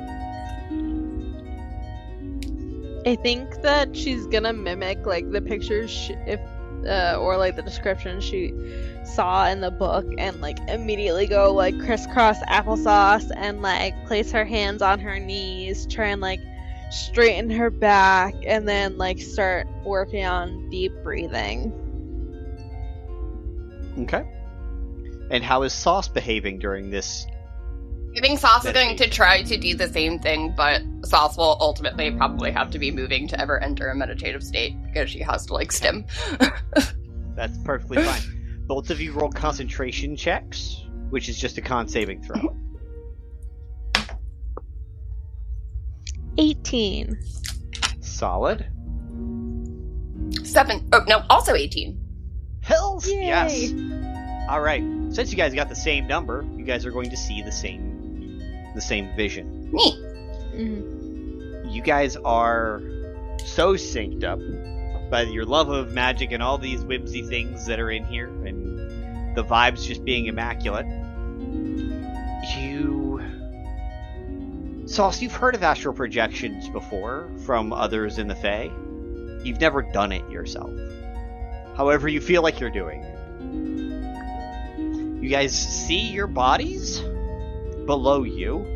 I think that she's gonna mimic like the pictures or like the description she saw in the book and like immediately go like crisscross applesauce and like place her hands on her knees, try and like straighten her back, and then like start working on deep breathing. Okay. And how is Sauce behaving during this? I think Sauce is going to try to do the same thing, but Sauce will ultimately probably have to be moving to ever enter a meditative state because she has to like stim. That's perfectly fine. Both of you roll concentration checks, which is just a con saving throw. 18. Solid. 7. Oh no, also 18. Hells Yay. yes. All right. Since you guys got the same number, you guys are going to see the same vision. Neat. Mhm. You guys are so synced up by your love of magic and all these whimsy things that are in here, and the vibes just being immaculate. Sauce, you've heard of astral projections before from others in the Fae. You've never done it yourself. However, you feel like you're doing it. You guys see your bodies below you.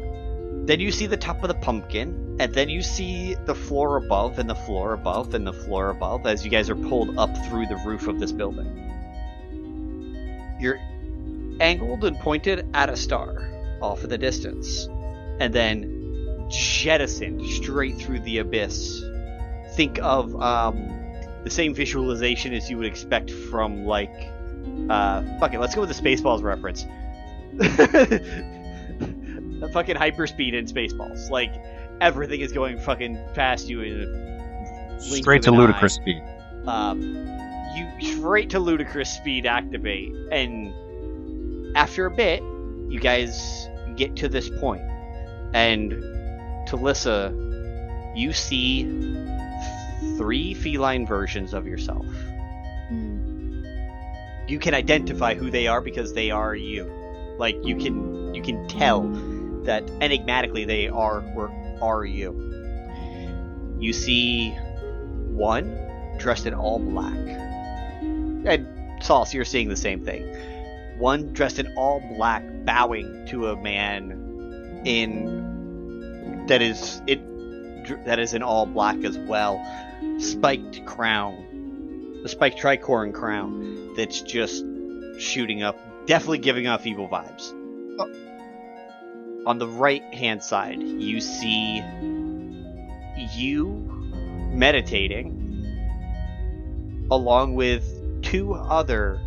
Then you see the top of the pumpkin, and then you see the floor above, and the floor above, and the floor above, as you guys are pulled up through the roof of this building. You're angled and pointed at a star off in the distance, and then jettisoned straight through the abyss. Think of the same visualization as you would expect from, like, fuck it, let's go with the Spaceballs reference. The fucking hyperspeed in Spaceballs. Like, everything is going fucking past you in a blink Straight to of an ludicrous eye. speed. You straight to ludicrous speed activate, and after a bit, you guys get to this point, and Telissa, you see 3 feline versions of yourself. You can identify who they are because they are you. Like, you can tell that enigmatically they are you. You see one dressed in all black. And Sauce, you're seeing the same thing. One dressed in all black, bowing to a man that is in all black as well. Spiked crown. The spiked tricorn crown that's just shooting up, definitely giving off evil vibes. On the right-hand side, you see you meditating along with 2 other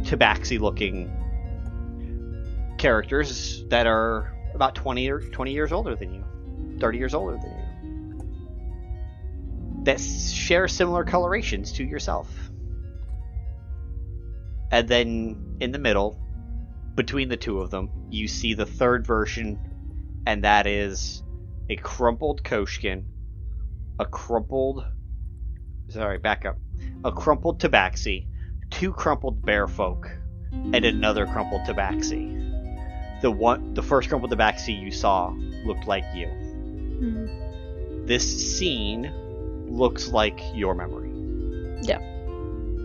tabaxi-looking characters that are about 20 years older than you, 30 years older than you, that share similar colorations to yourself. And then in the middle, between the 2 of them, you see the 3rd version, and that is a crumpled Koshkin, a crumpled tabaxi, 2 crumpled bearfolk, and another crumpled tabaxi. The first crumpled tabaxi you saw looked like you. This scene looks like your memory. Yeah.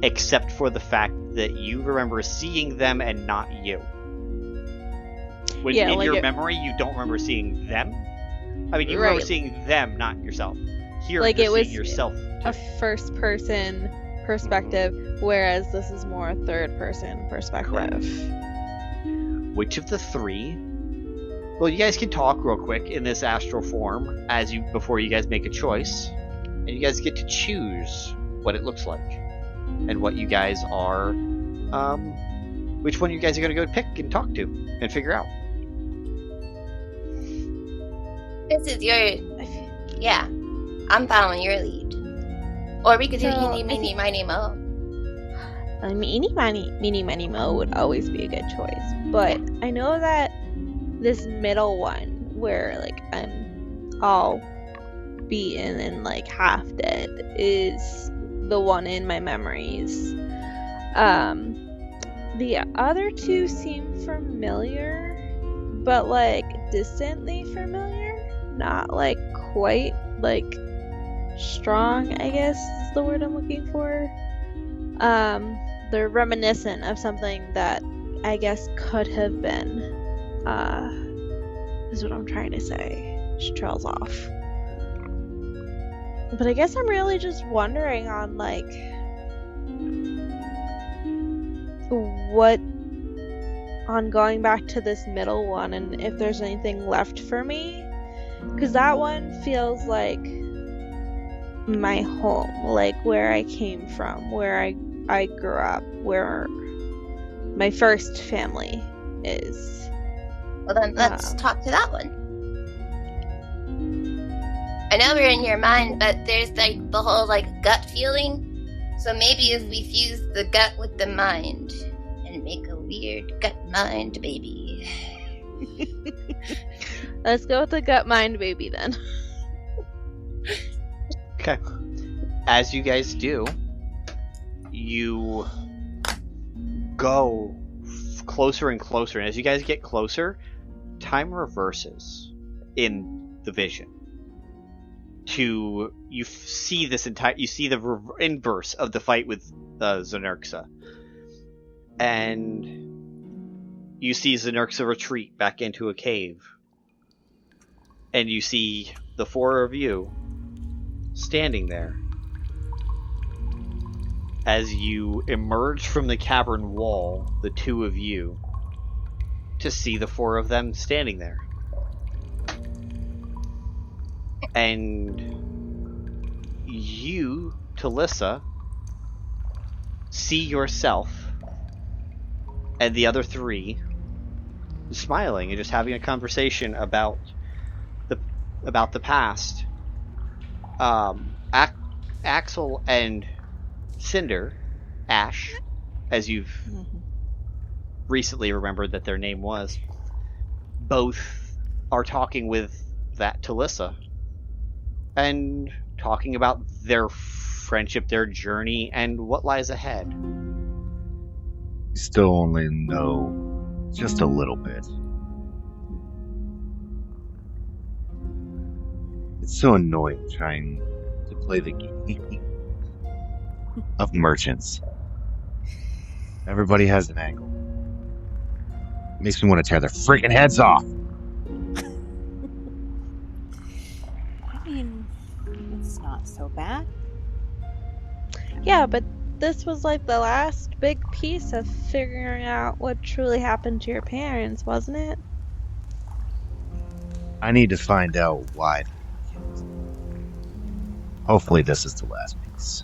Except for the fact that you remember seeing them and not you. When in your memory, you don't remember seeing them. I mean, you remember seeing them, not yourself. Here, like you're it was seeing yourself. A first-person perspective, whereas this is more a third-person perspective. Correct. Which of the 3? Well, you guys can talk real quick in this astral form before you guys make a choice, and you guys get to choose what it looks like and what you guys are. Which one you guys are going to go pick and talk to and figure out. This is your... Yeah, I'm following your lead. Or we could do eeny, meeny, miny, mo. Eeny, miny, mo would always be a good choice. But I know that this middle one, where, like, I'm all beaten and, like, half dead, is the one in my memories. The other 2 seem familiar, but, like, distantly familiar. Not, like, quite, like, strong, I guess is the word I'm looking for. They're reminiscent of something that I guess could have been, is what I'm trying to say. She trails off. But I guess I'm really just wondering on, like, on going back to this middle one and if there's anything left for me. Because that one feels like my home, like where I came from, where I grew up, where my first family is. Well, then let's talk to that one. I know we're in your mind, but there's like the whole like gut feeling. So maybe if we fuse the gut with the mind and make a weird gut mind baby. Let's go with the gut mind baby then. Okay. As you guys do, you go closer and closer, and as you guys get closer, time reverses in the vision. you see this you see the inverse of the fight with Xenurxa, and you see Xenurxa retreat back into a cave, and you see the four of you standing there as you emerge from the cavern wall, the two of you, to see the four of them standing there. And you, Telissa, see yourself and the other three smiling and just having a conversation about the past. Axel and Cinder, Ash, as you've recently remembered that their name was, both are talking with that Telissa and talking about their friendship, their journey, and what lies ahead. We still only know just a little bit. It's so annoying trying to play the game of merchants. Everybody has an angle. Makes me want to tear their freaking heads off. I mean, it's not so bad. Yeah, but this was like the last big piece of figuring out what truly happened to your parents, wasn't it? I need to find out why. Hopefully this is the last piece.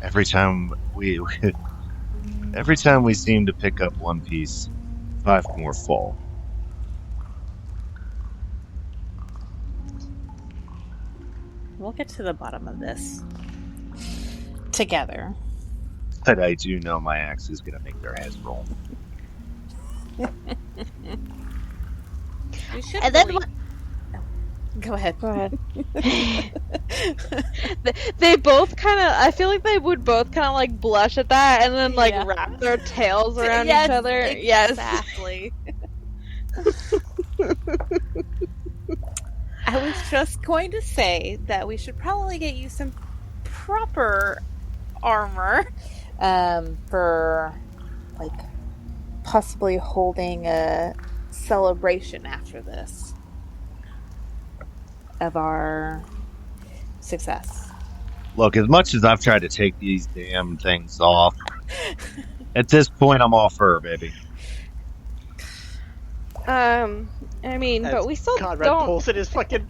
Every time we seem to pick up one piece, 5 more fall. We'll get to the bottom of this together. But I do know my axe is going to make their heads roll. We should And then really... Go ahead. Go ahead. They both kind of, I feel like they would both kind of like blush at that and then like wrap their tails around Yes, each other. Exactly. I was just going to say that we should probably get you some proper armor for like possibly holding a celebration after this of our success. Look, as much as I've tried to take these damn things off, at this point I'm all fur, baby. I mean, but we still Conrad don't. pulls at his fucking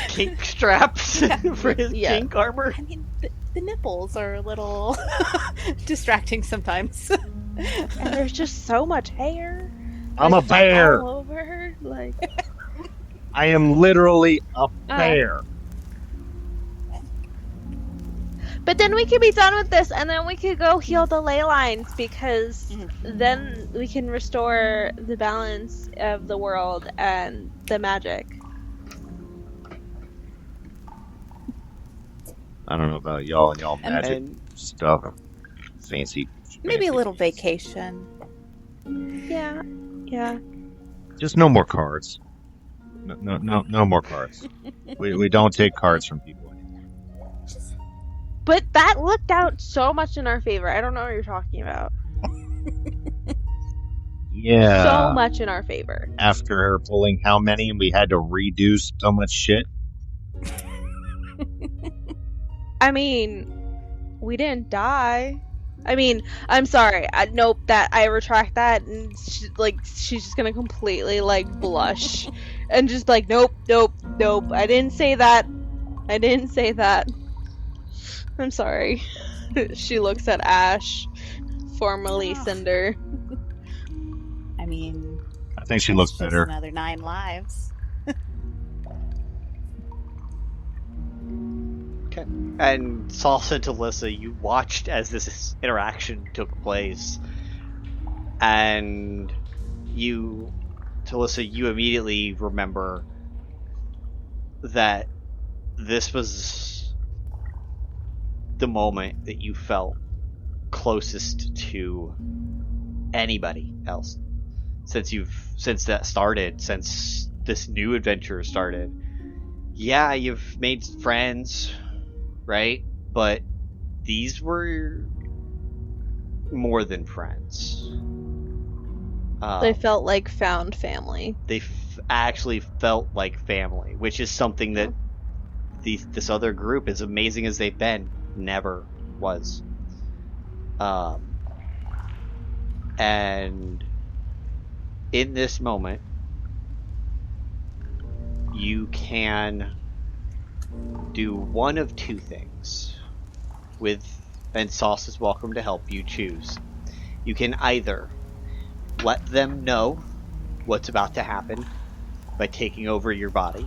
kink straps for his kink armor. I mean, the nipples are a little distracting sometimes. And there's just so much hair. I'm a bear. All over, like. I am literally a bear. But then we could be done with this, and then we could go heal the ley lines, because then we can restore the balance of the world and the magic. I don't know about y'all and y'all magic stuff. Fancy. Maybe a little vacation. Yeah. Just no more cards. No more cards. We don't take cards from people anymore. But that looked out so much in our favor. I don't know what you're talking about. Yeah. So much in our favor. After her pulling how many, and we had to redo so much shit. I mean, we didn't die. I mean, I'm sorry. Nope, I retract that. And she's just gonna completely blush and just nope. I didn't say that. I'm sorry. She looks at Ash, formerly Cinder. I mean, I think she looks better. Another 9 lives. Okay. And Salsa and Telissa, you watched as this interaction took place, and Telissa, you immediately remember that this was the moment that you felt closest to anybody else since this new adventure started. Yeah, you've made friends, right? But these were more than friends. They felt like found family. They actually felt like family, which is something that this other group, as amazing as they've been, never was. And in this moment, you can do one of two things. And Sauce is welcome to help you choose. You can either let them know what's about to happen by taking over your body,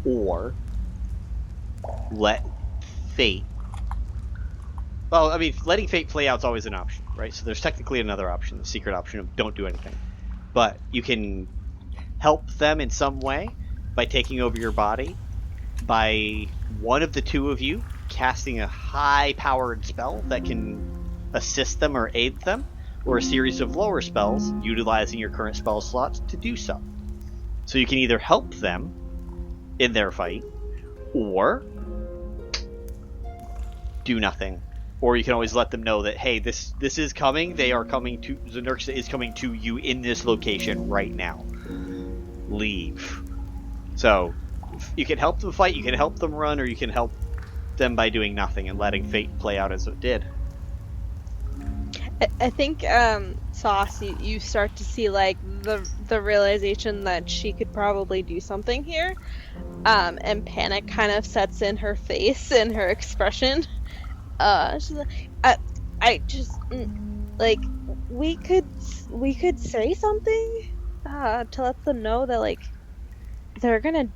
or let fate. Well, I mean, letting fate play out is always an option, right? So there's technically another option, the secret option of don't do anything. But you can help them in some way by taking over your body, by one of the two of you casting a high-powered spell that can assist them or aid them, or a series of lower spells utilizing your current spell slots to do so. So you can either help them in their fight, or do nothing. Or you can always let them know that, hey, this is coming. They are coming to... Xenerxa is coming to you in this location right now. Leave. So, you can help them fight, you can help them run, or you can help them by doing nothing and letting fate play out as it did. I think, Sauce, you start to see, like, the realization that she could probably do something here. And panic kind of sets in her face and her expression. She's like, I just, like, we could say something, to let them know that, like, they're gonna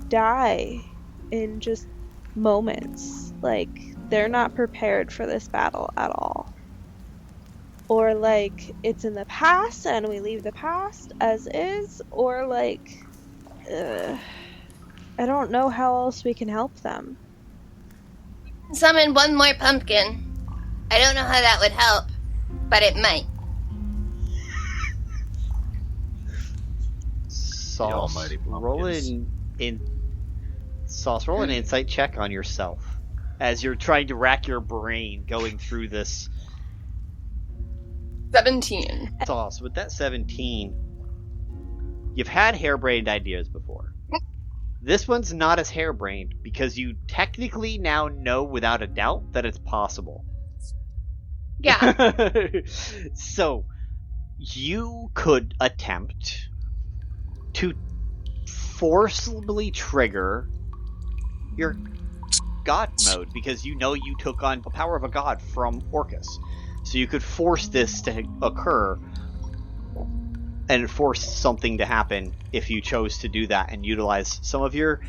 die in just moments. Like, they're not prepared for this battle at all. Or, like, it's in the past and we leave the past as is, or, like, I don't know how else we can help them. Summon one more pumpkin. I don't know how that would help, but it might. Sauce, roll an insight check on yourself as you're trying to rack your brain going through this. 17. Sauce, with that 17, you've had harebrained ideas before. This one's not as harebrained because you technically now know without a doubt that it's possible. Yeah. So, you could attempt to forcibly trigger your god mode because you know you took on the power of a god from Orcus. So you could force this to occur and force something to happen if you chose to do that and utilize some of your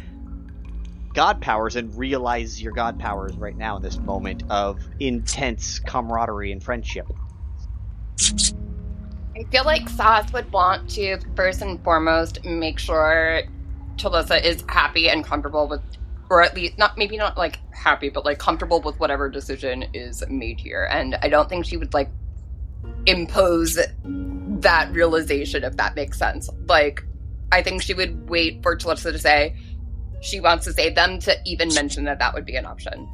god powers and realize your god powers right now in this moment of intense camaraderie and friendship. I feel like Sauce would want to, first and foremost, make sure Telissa is happy and comfortable with, or at least, maybe not like happy, but like comfortable with whatever decision is made here. And I don't think she would like impose that realization, if that makes sense. Like, I think she would wait for Telissa to say she wants to save them to even mention that would be an option.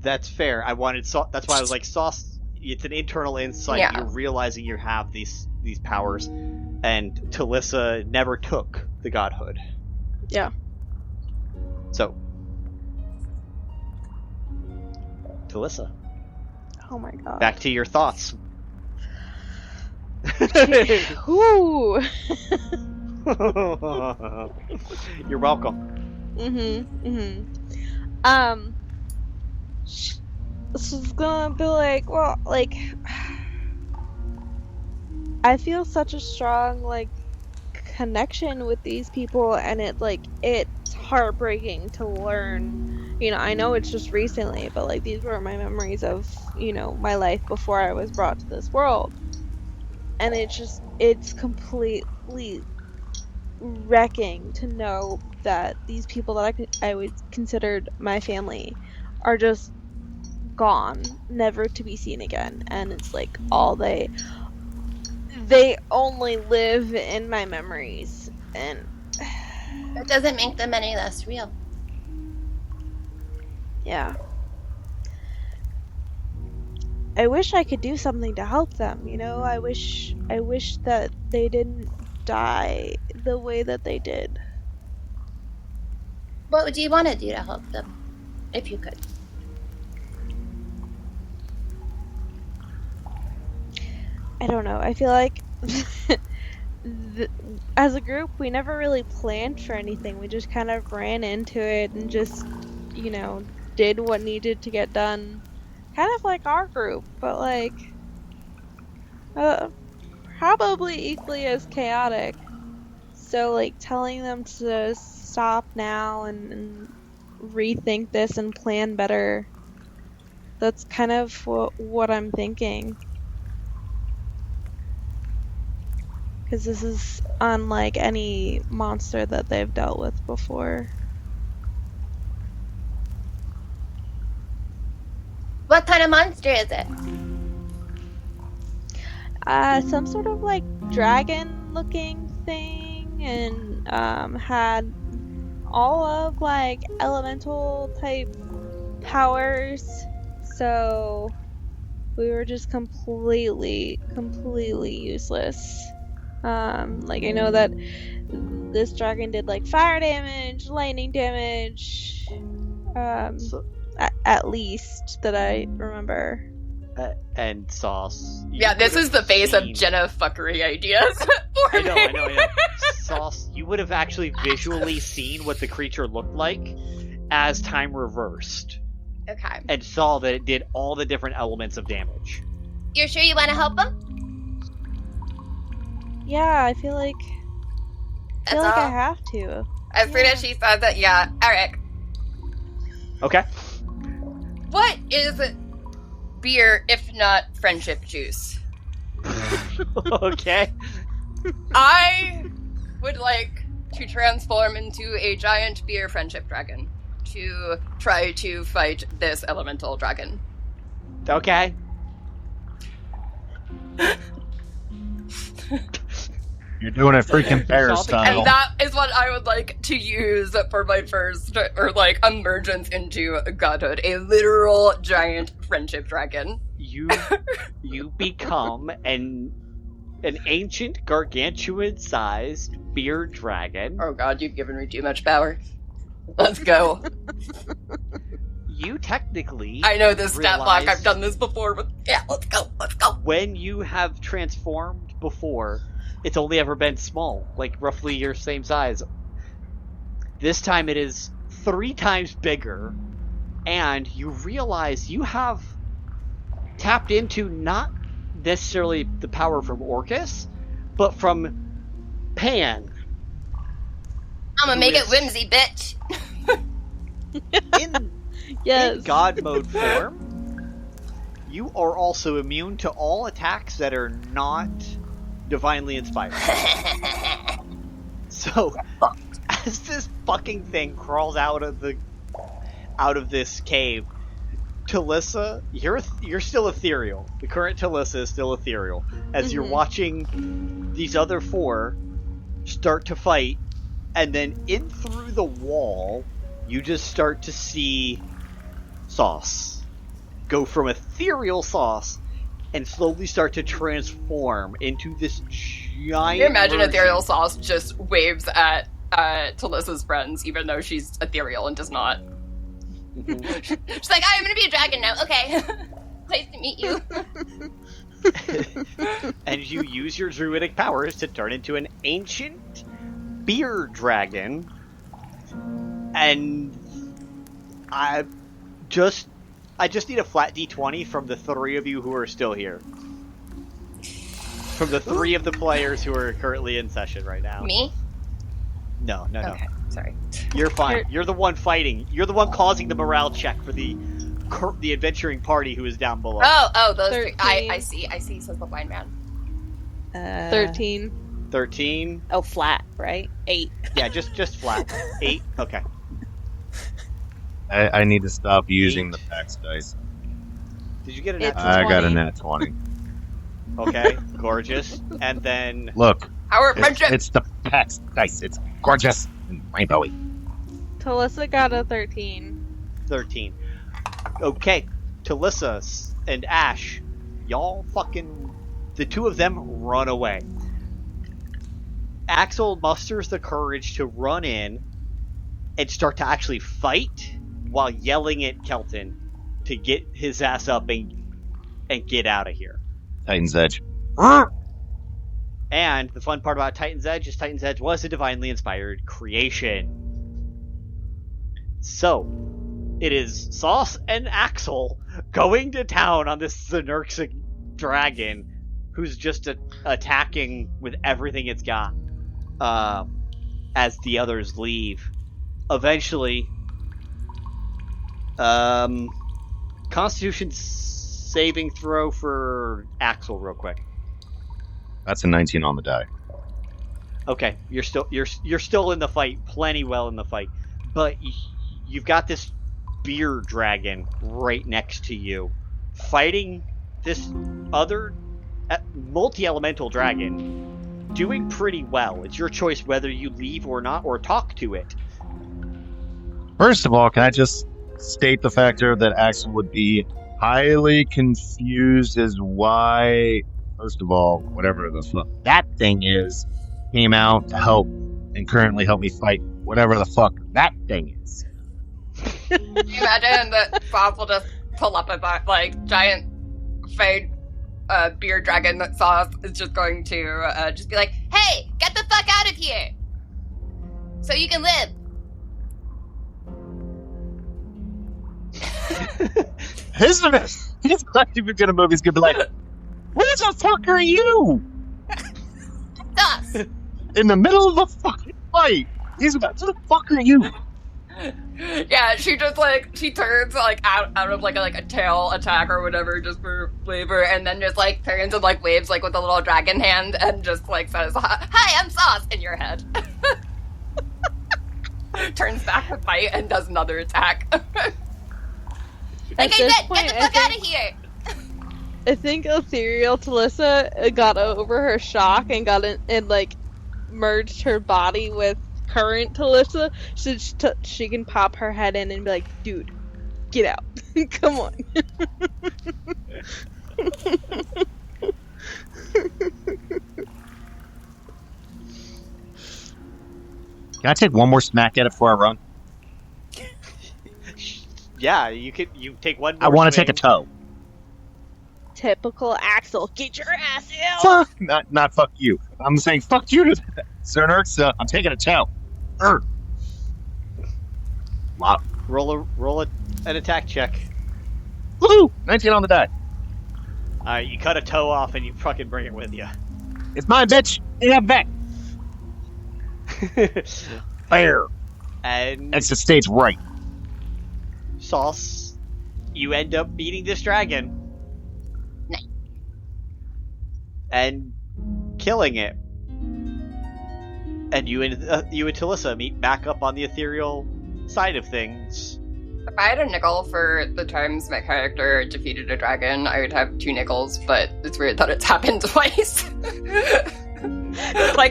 That's fair. That's why I was like, Sauce, it's an internal insight. Yeah. You're realizing you have these powers, and Telissa never took the godhood. Yeah. So, Telissa. Oh my god. Back to your thoughts. Ooh. You're welcome. She's gonna be like, well, like, I feel such a strong, like, connection with these people, and it's heartbreaking to learn. You know, I know it's just recently, but, like, these were my memories of, you know, my life before I was brought to this world. And it's completely wrecking to know that these people that I would considered my family are just gone, never to be seen again. And it's like all they only live in my memories, and That doesn't make them any less real. Yeah. I wish I could do something to help them, you know? I wish that they didn't die the way that they did. What would you want to do to help them, if you could? I don't know. I feel like as a group, we never really planned for anything. We just kind of ran into it and just, you know, did what needed to get done. Kind of like our group, but like probably equally as chaotic. So like telling them to stop now and rethink this and plan better. That's kind of what I'm thinking. Because this is unlike any monster that they've dealt with before. What kind of monster is it? Some sort of like dragon-looking thing, and had all of like elemental type powers. So we were just completely useless. Like I know that this dragon did like fire damage, lightning damage, at least that I remember. And Sauce. Yeah, this is the face of Jenna fuckery ideas. I know. Sauce, you would have actually visually seen what the creature looked like as time reversed. Okay. And saw that it did all the different elements of damage. You're sure you want to help them? Yeah, I feel like That's all? I have to. As soon as she said that, yeah. Eric, Okay. what is beer if not friendship juice? Okay. I would like to transform into a giant beer friendship dragon to try to fight this elemental dragon. Okay. You're doing it freaking bear style. And that is what I would like to use for my first, or like, emergence into godhood. A literal giant friendship dragon. You become an ancient gargantuan-sized beer dragon. Oh god, you've given me too much power. Let's go. You technically... I know this stat block, realize I've done this before, but yeah, let's go. When you have transformed before, it's only ever been small, like roughly your same size. This time it is 3 times bigger, and you realize you have tapped into not necessarily the power from Orcus, but from Pan. I'm gonna make it whimsy, bitch. Yes. In God mode form, you are also immune to all attacks that are not divinely inspired. So, as this fucking thing crawls out of this cave, Telissa, you're still ethereal. The current Telissa is still ethereal. As you're watching these other 4 start to fight, and then in through the wall, you just start to see Sauce go from ethereal Sauce and slowly start to transform into this giant... Can you imagine version. ethereal sauce just waves at Telissa's friends, even though she's ethereal and does not. She's like, I'm gonna be a dragon now. Okay. Nice to meet you. And you use your druidic powers to turn into an ancient beer dragon. And I just need a flat d20 from the 3 of you who are still here. From the 3 of the players who are currently in session right now. Me? No. Okay, sorry. You're fine. You're the one fighting. You're the one causing the morale check for the adventuring party who is down below. Oh, those 13. 3. I see, says the blind man. 13. 13. Oh, flat, right? 8. Yeah, just flat. 8. Okay. I need to stop using the PAX dice. Did you get an It's nat I got a 20. nat 20. Okay, gorgeous. And then Look, Our friendship. it's the PAX dice. It's gorgeous. Rainbowy. Telissa got a 13. 13. Okay, Telissa and Ash, y'all fucking... The two of them run away. Axel musters the courage to run in and start to actually fight while yelling at Kelton to get his ass up and get out of here. Titan's Edge. And the fun part about Titan's Edge is Titan's Edge was a divinely inspired creation. So, it is Sauce and Axel going to town on this Xenerxic dragon who's just attacking with everything it's got as the others leave. Eventually, Constitution saving throw for Axel real quick. That's a 19 on the die. Okay, you're still in the fight, plenty well in the fight, but you've got this beer dragon right next to you, fighting this other multi-elemental dragon, doing pretty well. It's your choice whether you leave or not, or talk to it. First of all, can I just state the factor that Axel would be highly confused as why, first of all, whatever the fuck that thing is, came out to help and currently help me fight whatever the fuck that thing is. Can you imagine that Bob will just pull up a giant fade beer dragon that Sauce is just going to just be like, "Hey, get the fuck out of here, so you can live." He's not even gonna move. He's gonna be like, "Where the fuck are you?" Sauce. In the middle of a fucking fight. He's about, "Who the fuck are you?" Yeah, she just she turns out of a tail attack or whatever just for flavor, and then just turns and waves with a little dragon hand and just says, "Hi, I'm Sauce," in your head. Turns back to fight and does another attack. Like I said, get the fuck out of here! I think Ethereal Telissa got over her shock and got in, and merged her body with current Telissa, so she can pop her head in and be like, "Dude, get out. Come on." Can I take one more smack at it before I run? Yeah, you take one more I want to swing. take a toe. Typical Axel, get your ass out. Fuck! Not fuck you. I'm saying fuck you to that. Cernerx, I'm taking a toe. Wow. Roll an attack check. Woohoo! 19 on the die. Alright, you cut a toe off and you fucking bring it with you. It's mine, bitch. Get up back. Fair. And Exit stage right. Sauce, you end up beating this dragon. Nice. And killing it. And you and Telissa meet back up on the ethereal side of things. If I had a nickel for the times my character defeated a dragon, I would have 2 nickels, but it's weird that it's happened twice.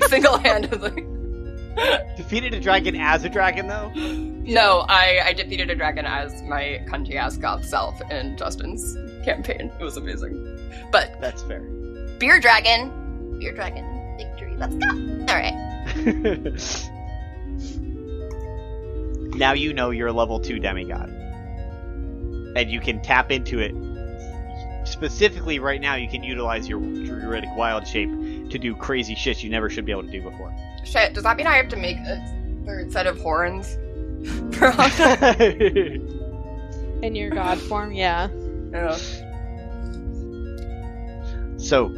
Single-handedly. Defeated a dragon as a dragon, though? No, I defeated a dragon as my country-ass goth self in Justin's campaign. It was amazing. But That's fair. beer dragon, victory, let's go. Alright. Now you know you're a level 2 demigod. And you can tap into it. Specifically right now, you can utilize your druidic wild shape to do crazy shit you never should be able to do before. Shit, does that mean I have to make a 3rd set of horns? In your god form, yeah. Yeah. So,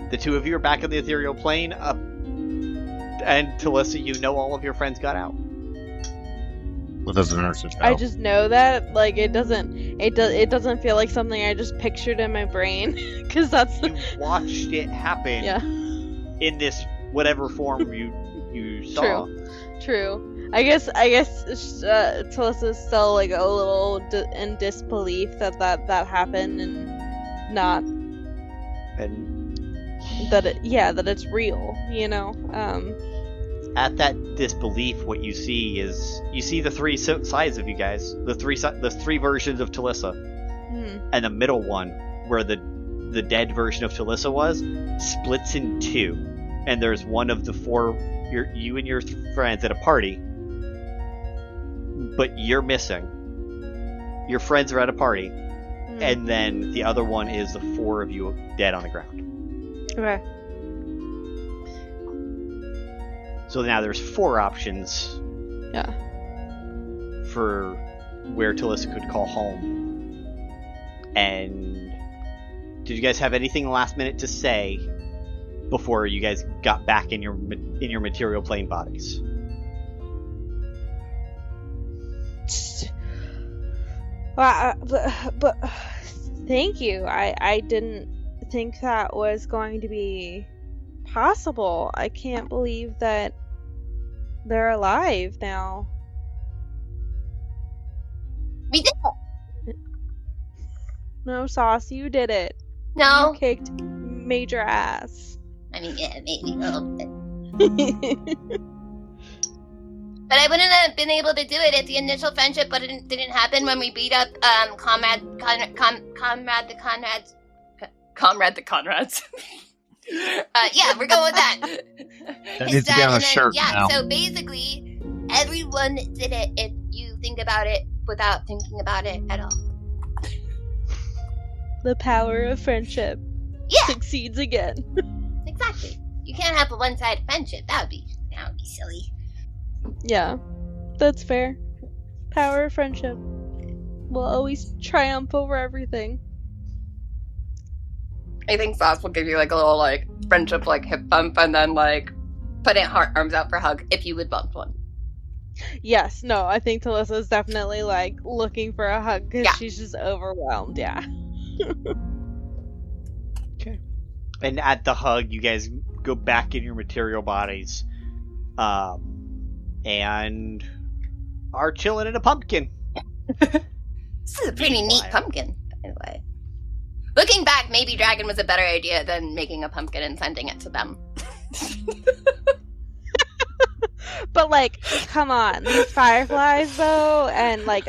the two of you are back on the ethereal plane, and Telissa, you know all of your friends got out. With us as a nurse. I just know that it doesn't feel like something I just pictured in my brain, because that's You watched it happen yeah. in this whatever form you saw. True. I guess Telissa's still a little in disbelief that happened and not And that it's real, you know. at that disbelief, what you see is the three sides of you guys, the three versions of Telissa, and the middle one, where the dead version of Telissa was, splits in two, and there's one of the four, you and your friends at a party, but you're missing. Your friends are at a party, and then the other one is the four of you dead on the ground. Okay. So now there's four options. Yeah. For where Telissa could call home. And did you guys have anything last minute to say before you guys got back in your material plane bodies? Well, but thank you. I didn't think that was going to be possible. I can't believe that they're alive now. We did it. No, Sauce, you did it. No. You kicked major ass. I mean, yeah, maybe a little bit. But I wouldn't have been able to do it at the initial friendship, but it didn't happen when we beat up Conrad the Conrads. Yeah, we're going with that. That needs to be on a shirt now. So basically, everyone did it if you think about it without thinking about it at all. The power of friendship succeeds again. Exactly. You can't have a one-sided friendship. That would be silly. Yeah, that's fair. Power of friendship will always triumph over everything. I think Sauce will give you like a little like friendship like hip bump and then like put in arms out for a hug if you would bump one. Yes, no, I think Telissa's definitely like looking for a hug because she's just overwhelmed. Yeah. Okay. And at the hug, you guys go back in your material bodies, and are chilling in a pumpkin. This is a pretty neat pumpkin, by the way. Looking back, maybe Dragon was a better idea than making a pumpkin and sending it to them. But, like, come on. These fireflies, though, and, like,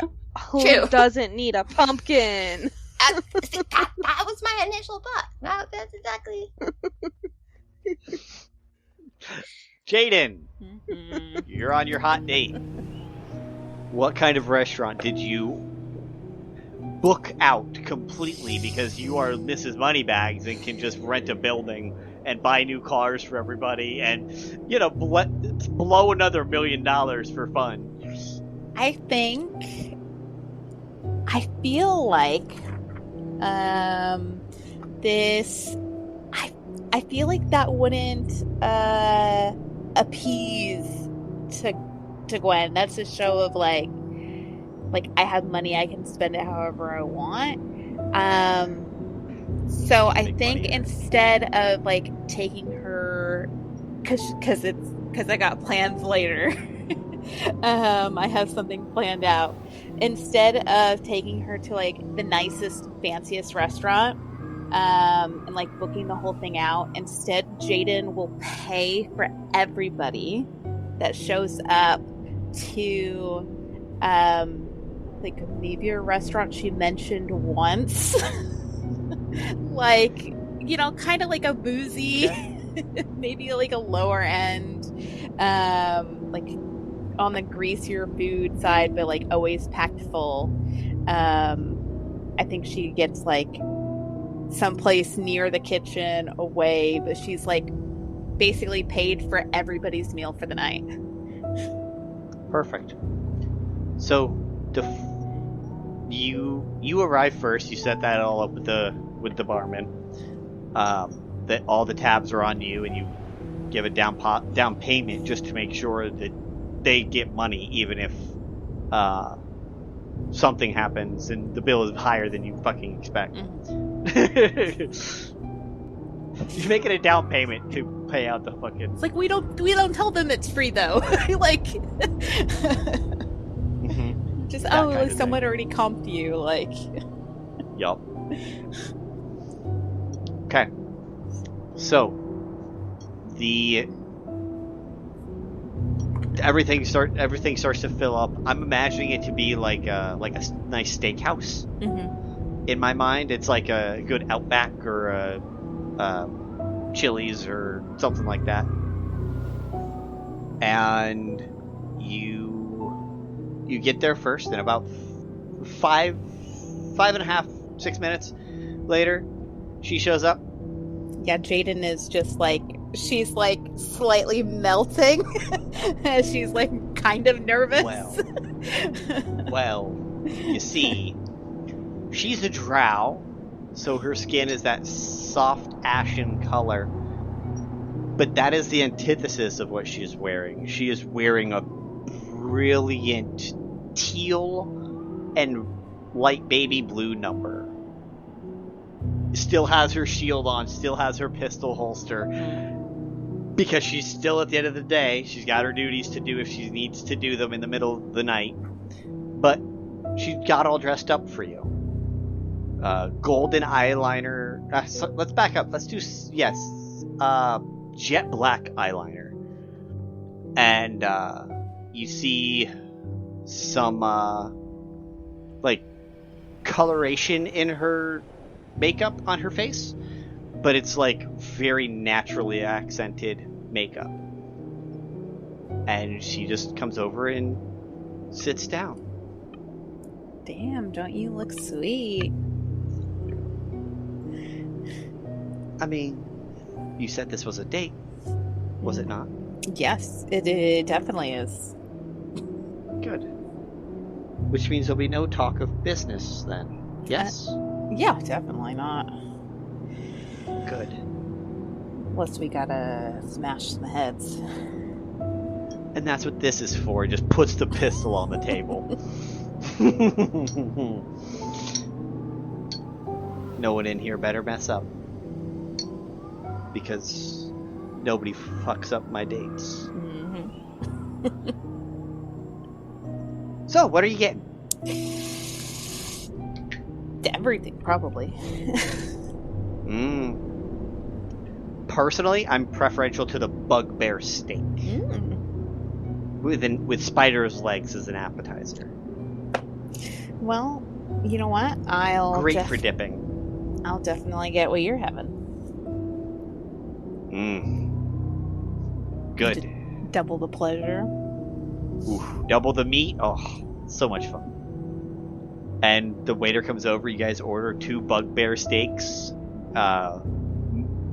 who doesn't need a pumpkin? That was my initial thought. That's exactly... Jaden, you're on your hot date. What kind of restaurant did you book out completely because you are Mrs. Moneybags and can just rent a building and buy new cars for everybody and, you know, blow another $1 million for fun? I feel like I feel like that wouldn't appease to Gwen. That's a show of like I have money, I can spend it however I want. So I think instead of like taking her, because I got plans later. I have something planned out. Instead of taking her to like the nicest, fanciest restaurant, and like booking the whole thing out, instead Jaden will pay for everybody that shows up to like maybe a restaurant she mentioned once. Like, you know, kind of like a boozy, maybe like a lower end, like on the greasier food side, but like always packed full. I think she gets like someplace near the kitchen away, but she's like basically paid for everybody's meal for the night. Perfect. So you arrive first. You set that all up with the barman. That all the tabs are on you, and you give a down payment just to make sure that they get money, even if something happens and the bill is higher than you fucking expect. You're making a down payment to pay out the fucking. It's like we don't tell them it's free though. Like, just like someone already comped you. Like, yup. Okay. So everything starts to fill up. I'm imagining it to be like a nice steakhouse. Mm-hmm. In my mind, it's like a good Outback or a Chili's or something like that. And you get there first, and about 5.5, 6 minutes later, she shows up. Yeah, Jaden is just like, she's like slightly melting. She's like kind of nervous. Well, you see, she's a drow, so her skin is that soft ashen color. But that is the antithesis of what she is wearing. She is wearing a brilliant teal and light baby blue number. Still has her shield on, still has her pistol holster. Because she's still, at the end of the day, she's got her duties to do if she needs to do them in the middle of the night. But she got all dressed up for you. Golden eyeliner. So let's back up. Let's do, jet black eyeliner. And you see some like coloration in her makeup on her face, but it's like very naturally accented makeup. And she just comes over and sits down. Damn, don't you look sweet? I mean, you said this was a date, was it not? Yes, it definitely is. Good. Which means there'll be no talk of business then. Yes? Yeah, definitely not. Good. Unless we gotta smash some heads. And that's what this is for. It just puts the pistol on the table. No one in here better mess up. Because nobody fucks up my dates. Mm-hmm. So, what are you getting? Everything, probably. Personally, I'm preferential to the bugbear steak. With spider's legs as an appetizer. Well, you know what? Great for dipping. I'll definitely get what you're having. Good. Double the pleasure. Ooh, double the meat. Oh, so much fun. And the waiter comes over. You guys order 2 bugbear steaks,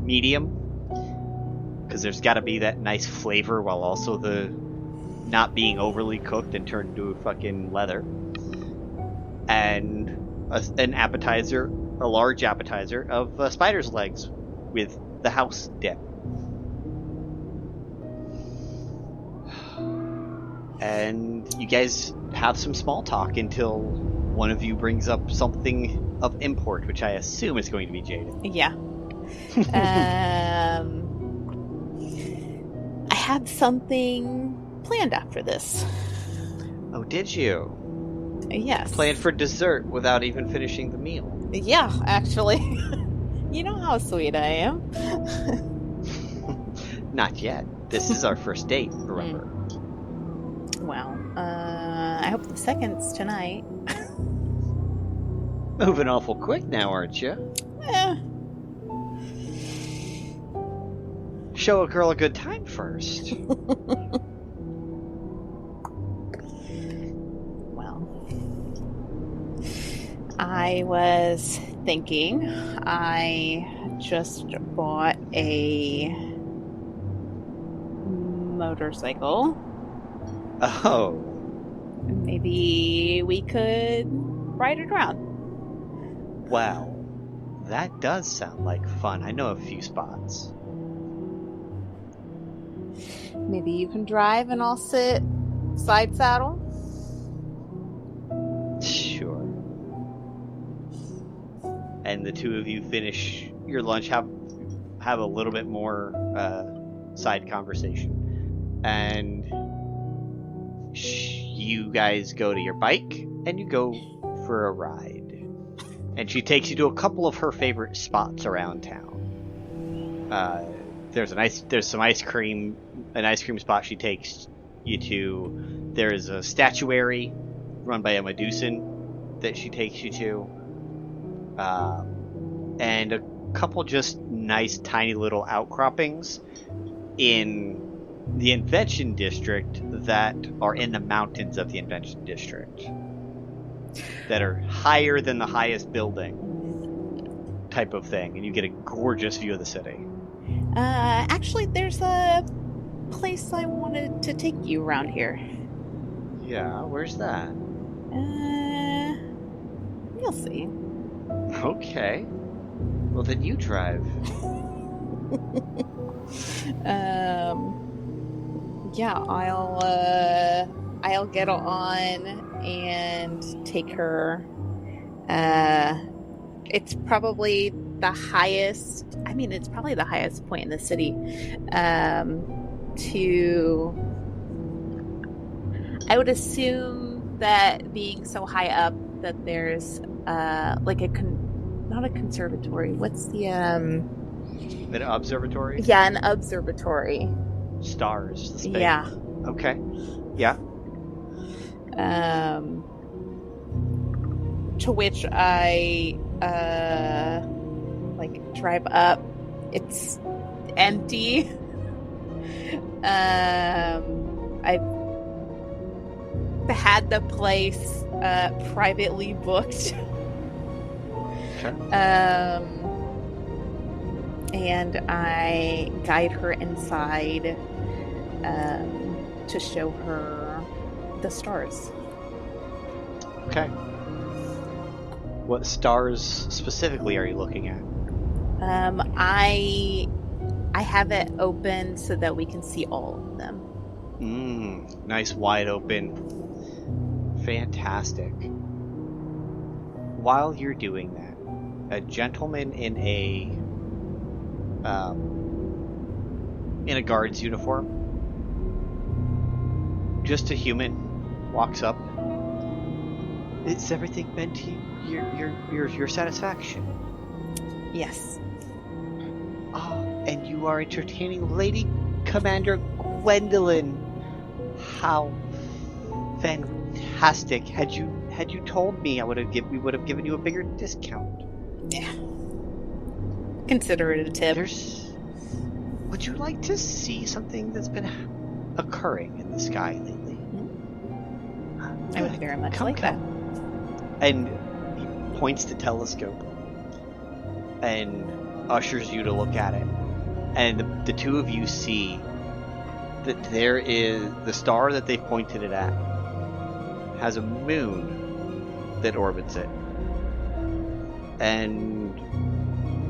medium, because there's got to be that nice flavor while also the not being overly cooked and turned into fucking leather. And an appetizer, a large appetizer of spider's legs with the house dip. And you guys have some small talk until one of you brings up something of import, which I assume is going to be Jaden. Yeah. I have something planned after this. Oh, did you? Yes. Planned for dessert without even finishing the meal. Yeah, actually. You know how sweet I am. Not yet. This is our first date, remember? Well, I hope the second's tonight. Moving awful quick now, aren't you? Show a girl a good time first. Well, I was thinking I just bought a motorcycle. Oh. Maybe we could ride it around. Wow. That does sound like fun. I know a few spots. Maybe you can drive and I'll sit side saddle. Sure. And the two of you finish your lunch, have a little bit more side conversation. And you guys go to your bike and you go for a ride. And she takes you to a couple of her favorite spots around town. There's an ice cream spot she takes you to. There is a statuary run by a Medusan that she takes you to, and a couple just nice tiny little outcroppings in the Invention District that are in the mountains of the Invention District that are higher than the highest building type of thing, and you get a gorgeous view of the city. Actually, there's a place I wanted to take you around here. Yeah, where's that? You'll see. Okay. Well, then you drive. Yeah, I'll get on and take her. It's probably the highest. I mean, it's probably the highest point in the city. I would assume that being so high up that there's like not a conservatory. What's the An observatory? Yeah, an observatory. Stars. The space. Yeah. Okay. Yeah. To which I like drive up. It's empty. I've had the place privately booked. Okay. And I guide her inside to show her the stars. Okay. What stars specifically are you looking at? I have it open so that we can see all of them. Nice wide open. Fantastic. While you're doing that, a gentleman in a guard's uniform, just a human, walks up. Is everything been to your satisfaction? Yes. Oh, and you are entertaining Lady Commander Gwendolyn. How fantastic! Had you told me, we would have given you a bigger discount. Yeah. Consider it a tip. Would you like to see something that's been occurring in the sky lately? I would very much like that. And he points the telescope and ushers you to look at it. And the two of you see that there is the star that they've pointed it at has a moon that orbits it. And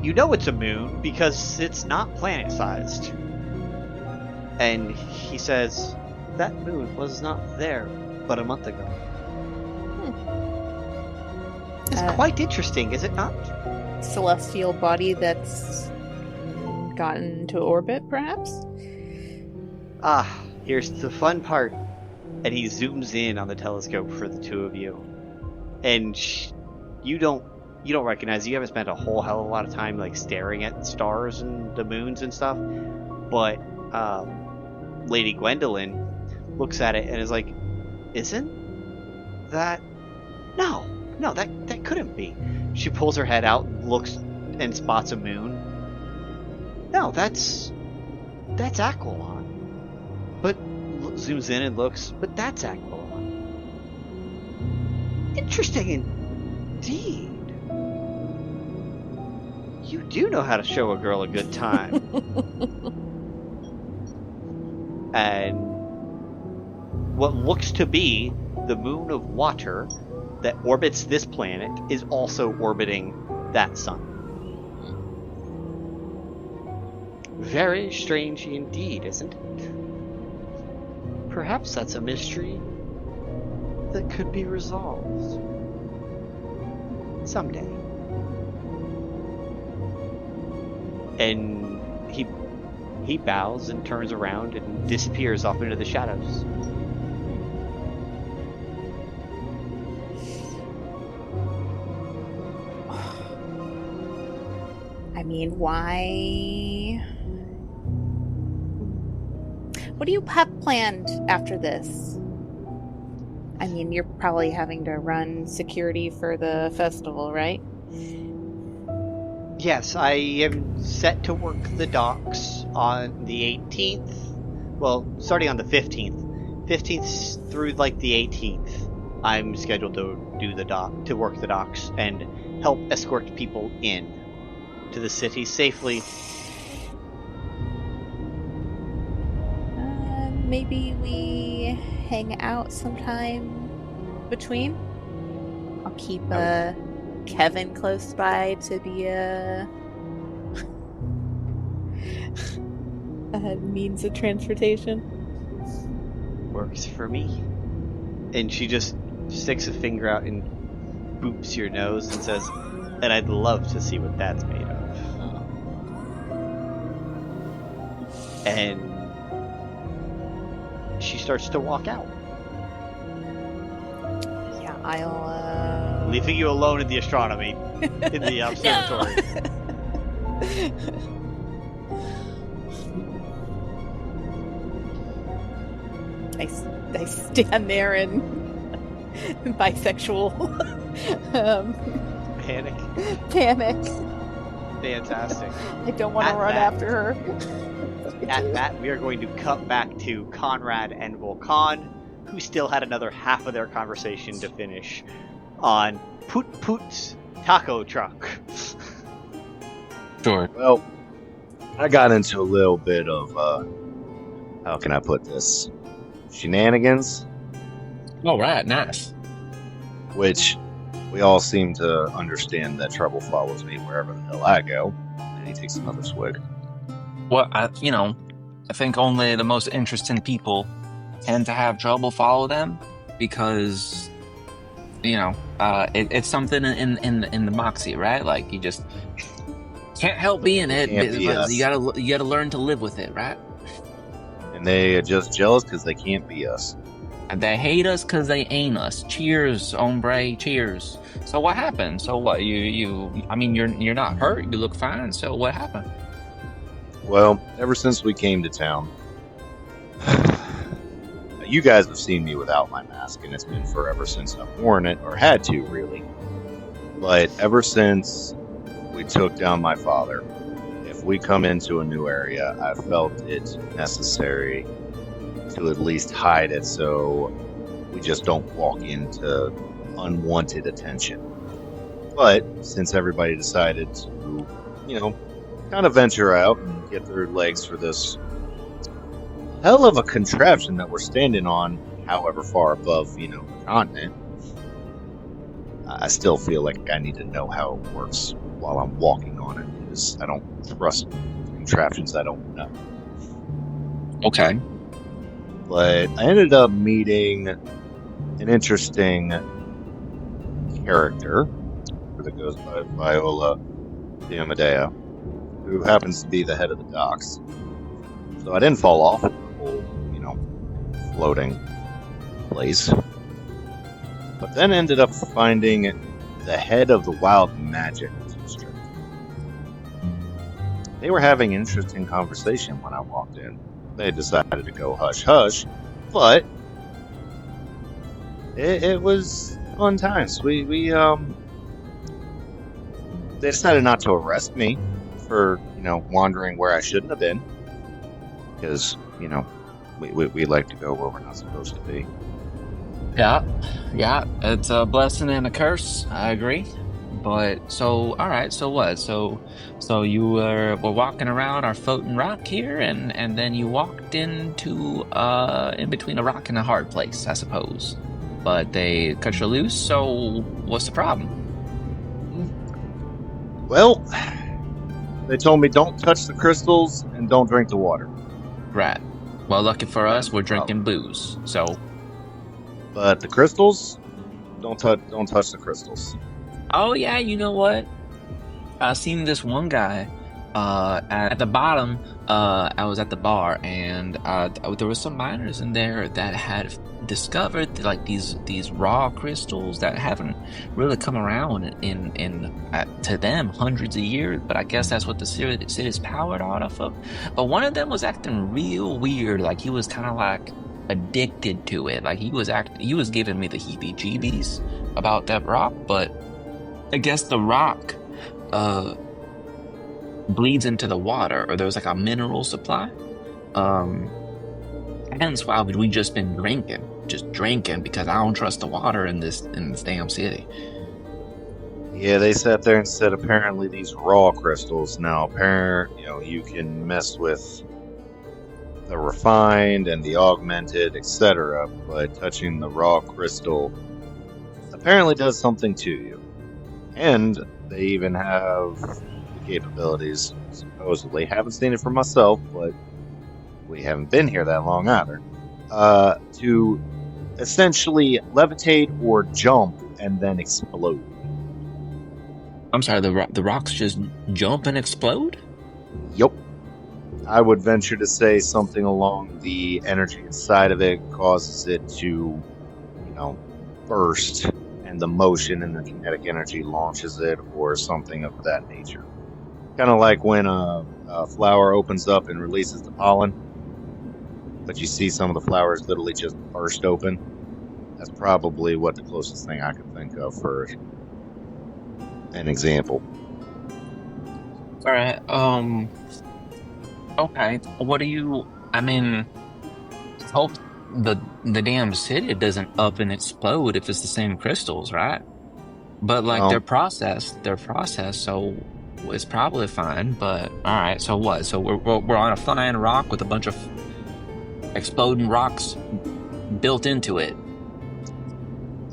you know it's a moon because it's not planet-sized. And he says, that moon was not there but a month ago. It's quite interesting, is it not? Celestial body that's gotten into orbit, perhaps? Here's the fun part. And he zooms in on the telescope for the two of you. And you don't recognize, you haven't spent a whole hell of a lot of time like staring at the stars and the moons and stuff. But Lady Gwendolyn looks at it and is like, isn't that... No, that couldn't be. She pulls her head out, looks, and spots a moon. No, that's Aquilon. But zooms in and looks, but that's Aquilon. Interesting indeed. You do know how to show a girl a good time. And what looks to be the moon of water that orbits this planet is also orbiting that sun. Very strange indeed, isn't it? Perhaps that's a mystery that could be resolved someday. And he bows and turns around and disappears off into the shadows. I mean, why What do you have planned after this? I mean, you're probably having to run security for the festival, right? Yes, I am set to work the docks on the 18th. Well, starting on the 15th. 15th through like the 18th. I'm scheduled to work the docks and help escort people in to the city safely. Maybe we hang out sometime between. I'll keep Kevin close by to be a means of transportation. Works for me. And she just sticks a finger out and boops your nose and says, and I'd love to see what that's made of. And she starts to walk out. Yeah, I'll leaving you alone in the astronomy, in the observatory. I stand there in bisexual Panic. Fantastic. I don't want to run after her. At that, we are going to cut back to Conrad and Vulcan, who still had another half of their conversation to finish on Poot Poot's taco truck. Sure. Well, I got into a little bit of, how can I put this? Shenanigans? All right, nice. Which we all seem to understand that trouble follows me wherever the hell I go. And he takes another swig. Well, I think only the most interesting people tend to have trouble follow them because, it's something in the moxie, right? Like you just can't help being it. But you gotta learn to live with it, right? And they are just jealous because they can't be us. And they hate us because they ain't us. Cheers, hombre. Cheers. So what happened? So what? You're not hurt. You look fine. So what happened? Well, ever since we came to town, you guys have seen me without my mask, and it's been forever since I've worn it, or had to, really. But ever since we took down my father, if we come into a new area, I felt it necessary to at least hide it so we just don't walk into unwanted attention. But since everybody decided to, kind of venture out and get their legs for this hell of a contraption that we're standing on, however far above, the continent, I still feel like I need to know how it works while I'm walking on it, because I don't trust contraptions I don't know. Okay. But I ended up meeting an interesting character that goes by Viola the Amadea, who happens to be the head of the docks. So I didn't fall off the whole, floating place. But then ended up finding the head of the wild magic district. They were having an interesting conversation when I walked in. They decided to go hush-hush, but it was fun times. They decided not to arrest me for, wandering where I shouldn't have been. Because, we like to go where we're not supposed to be. Yeah, it's a blessing and a curse. I agree. But so, all right. So what? So you were walking around our floating rock here, and then you walked into in between a rock and a hard place, I suppose. But they cut you loose. So what's the problem? Well, they told me don't touch the crystals and don't drink the water. Right. Well, lucky for us, we're drinking booze. So. But the crystals, don't touch the crystals. Oh yeah, you know what? I seen this one guy at the bottom. I was at the bar, and there were some miners in there that had discovered like these raw crystals that haven't really come around to them hundreds of years, but I guess that's what the city's powered off of. But one of them was acting real weird, like he was kind of like addicted to it, like he was giving me the heebie-jeebies about that rock. But I guess the rock bleeds into the water, or there was like a mineral supply. Hence why we just been drinking because I don't trust the water in this damn city. Yeah, they sat there and said apparently these raw crystals. Now, you can mess with the refined and the augmented, etc. But touching the raw crystal apparently does something to you. And they even have the capabilities, supposedly. Haven't seen it for myself, but we haven't been here that long either. To essentially levitate or jump and then explode. I'm sorry, the rocks just jump and explode? Yup. I would venture to say something along the energy inside of it causes it to, burst, and the motion and the kinetic energy launches it, or something of that nature. Kind of like when a flower opens up and releases the pollen, but you see some of the flowers literally just burst open. That's probably what the closest thing I could think of for an example. All right. Okay. What do you? I mean, hope the damn city doesn't up and explode if it's the same crystals, right? But like No. they're processed, so it's probably fine. But all right. So what? So we're on a flying rock with a bunch of exploding rocks built into it.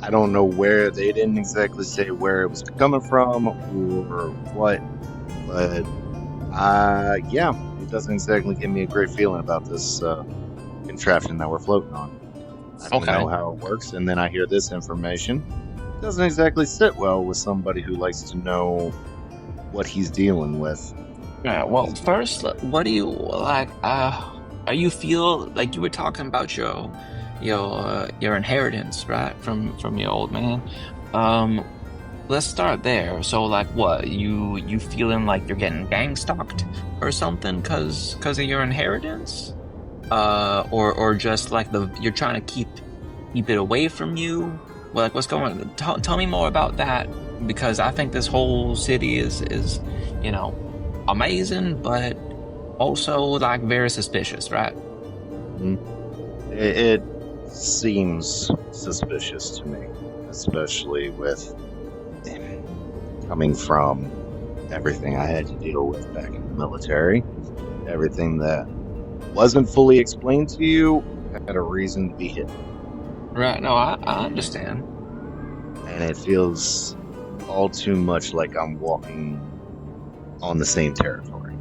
I don't know where, they didn't exactly say where it was coming from or what, but yeah, it doesn't exactly give me a great feeling about this contraption that we're floating on. I don't know how it works, and then I hear this information. It doesn't exactly sit well with somebody who likes to know what he's dealing with. Yeah. Well, first, what do you like? Are you feel like you were talking about your inheritance, right, from your old man? Let's start there. So, like, what you feeling like you're getting gang stalked or something because of your inheritance, or just like you're trying to keep it away from you? Well, like, what's going on? Tell me more about that, because I think this whole city is amazing, but also like very suspicious, right? It seems suspicious to me, especially with coming from everything I had to deal with back in the military. Everything that wasn't fully explained to you had a reason to be hidden. Right. No, I understand. And it feels all too much like I'm walking on the same territory.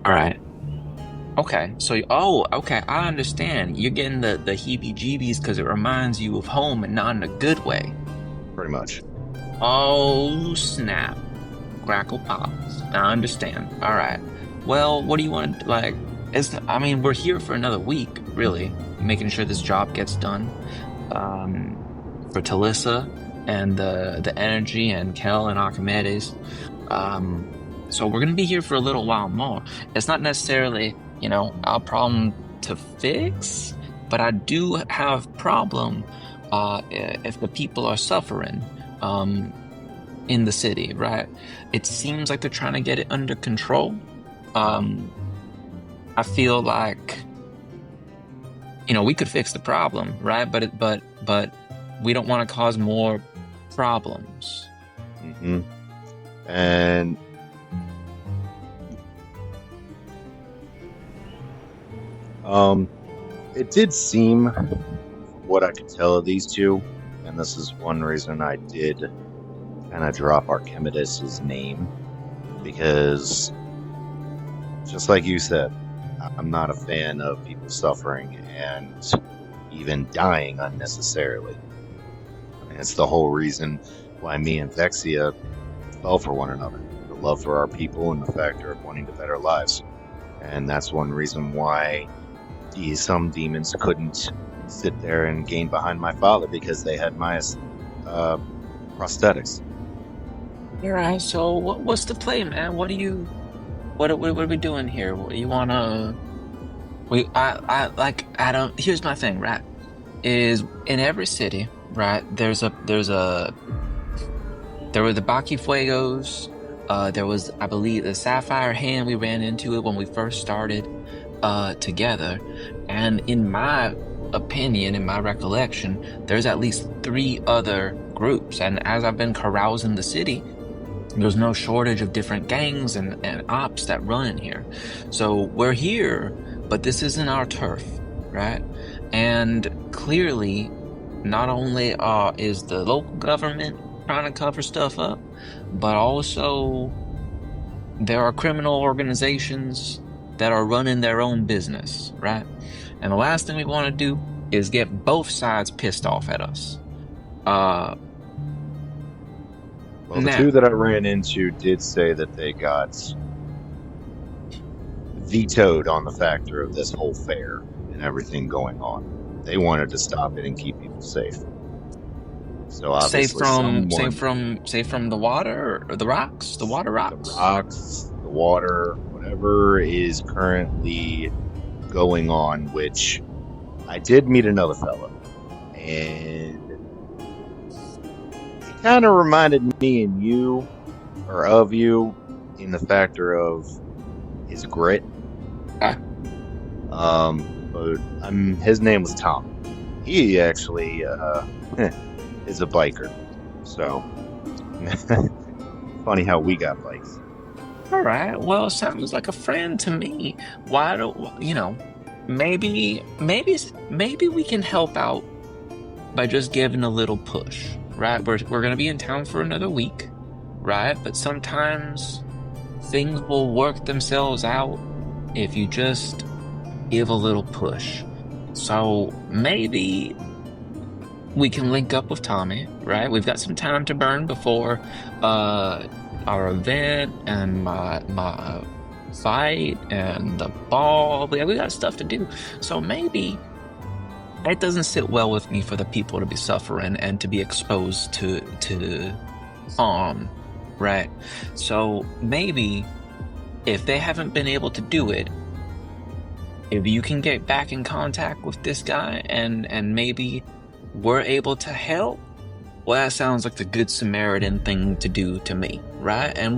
All right. Okay. So, okay. I understand. You're getting the heebie-jeebies because it reminds you of home and not in a good way. Pretty much. Oh, snap. Crackle pops. I understand. All right. Well, what do you want to, like, we're here for another week, really, making sure this job gets done. For Telissa and the energy and Kel and Archimedes. So we're going to be here for a little while more. It's not necessarily, our problem to fix, but I do have problem if the people are suffering in the city, right? It seems like they're trying to get it under control. I feel like, we could fix the problem, right? But we don't want to cause more problems. Mm-hmm. And it did seem, from what I could tell of these two, and this is one reason I did kind of drop Archimedes' name, because just like you said, I'm not a fan of people suffering and even dying unnecessarily. And it's the whole reason why me and Vexia fell for one another. The love for our people and the factor of wanting to better lives. And that's one reason why some demons couldn't sit there and gain behind my father because they had my prosthetics. All right. So what's the play, man? What are we doing here? You wanna? I don't. Here's my thing, right? Is in every city, right? There were the Baki Fuegos. There was, I believe, the Sapphire Hand. We ran into it when we first started together. And in my opinion, in my recollection, there's at least 3 other groups. And as I've been carousing the city, there's no shortage of different gangs and ops that run in here. So we're here, but this isn't our turf, right? And clearly, not only is the local government trying to cover stuff up, but also there are criminal organizations that are running their own business, right? And the last thing we want to do is get both sides pissed off at us. Well, the Now- 2 that I ran into did say that they got vetoed on the factor of this whole fair and everything going on. They wanted to stop it and keep people safe. So obviously, safe from the water or the rocks, the water rocks. The rocks, the water, whatever is currently going on. Which I did meet another fellow, and he kind of reminded me of you in the factor of his grit. But his name was Tom. He actually is a biker. So funny how we got bikes. All right. Well, sounds like a friend to me. Why don't maybe we can help out by just giving a little push, right? We're gonna be in town for another week, right? But sometimes things will work themselves out if you just give a little push. So maybe we can link up with Tommy, right? We've got some time to burn before our event and my fight and the ball. We got stuff to do. So maybe it doesn't sit well with me for the people to be suffering and to be exposed to harm, right? So maybe if they haven't been able to do it, if you can get back in contact with this guy and maybe we're able to help, well, that sounds like the good Samaritan thing to do to me, right? And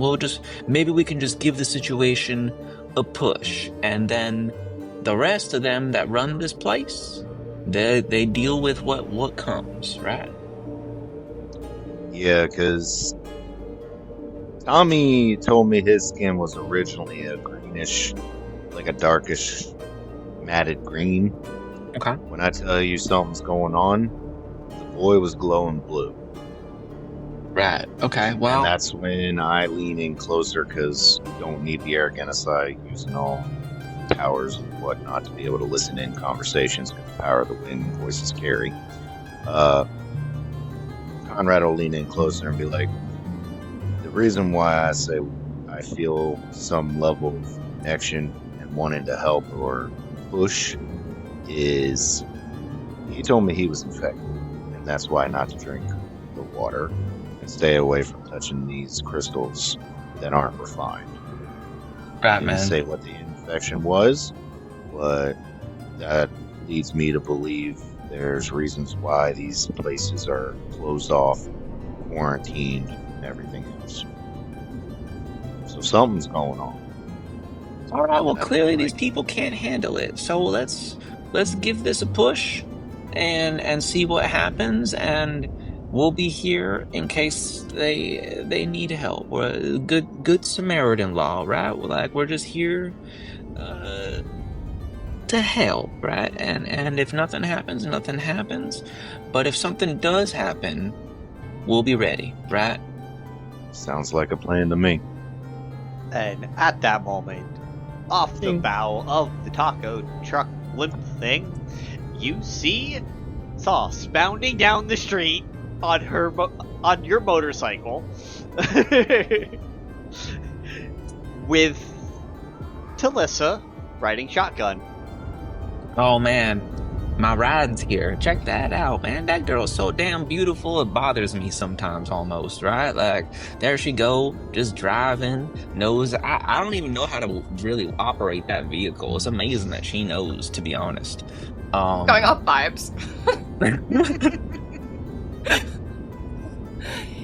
maybe we can just give the situation a push, and then the rest of them that run this place, they deal with what comes, right? Yeah, because Tommy told me his skin was originally a greenish, like a darkish, matted green. Okay. When I tell you something's going on, the boy was glowing blue. Right. Okay. Well, And that's when I lean in closer because you don't need the arrogance using all powers and whatnot to be able to listen in conversations because the power of the wind and voices carry. Conrad will lean in closer and be like, the reason why I say I feel some level of connection and wanting to help or push is he told me he was infected, and that's why not to drink the water and stay away from touching these crystals that aren't refined. right, Didn't man. say what the infection was, but that leads me to believe there's reasons why these places are closed off, quarantined, and everything else. So something's going on. All right. Well, That's clearly right. these people can't handle it. So let's give this a push and see what happens. And we'll be here in case they need help. We're good Samaritan law, right? We're just here to help, right? And if nothing happens, nothing happens. But if something does happen, we'll be ready, right? Sounds like a plan to me. And at that moment, off the Ding. bow of the taco truck limp thing, you see Sauce bounding down the street on on your motorcycle with Telissa riding shotgun. Oh man, my ride's here. Check that out, man. That girl's so damn beautiful, it bothers me sometimes almost, right? Like, there she go, just driving, knows. I don't even know how to really operate that vehicle. It's amazing that she knows, to be honest. Going off vibes.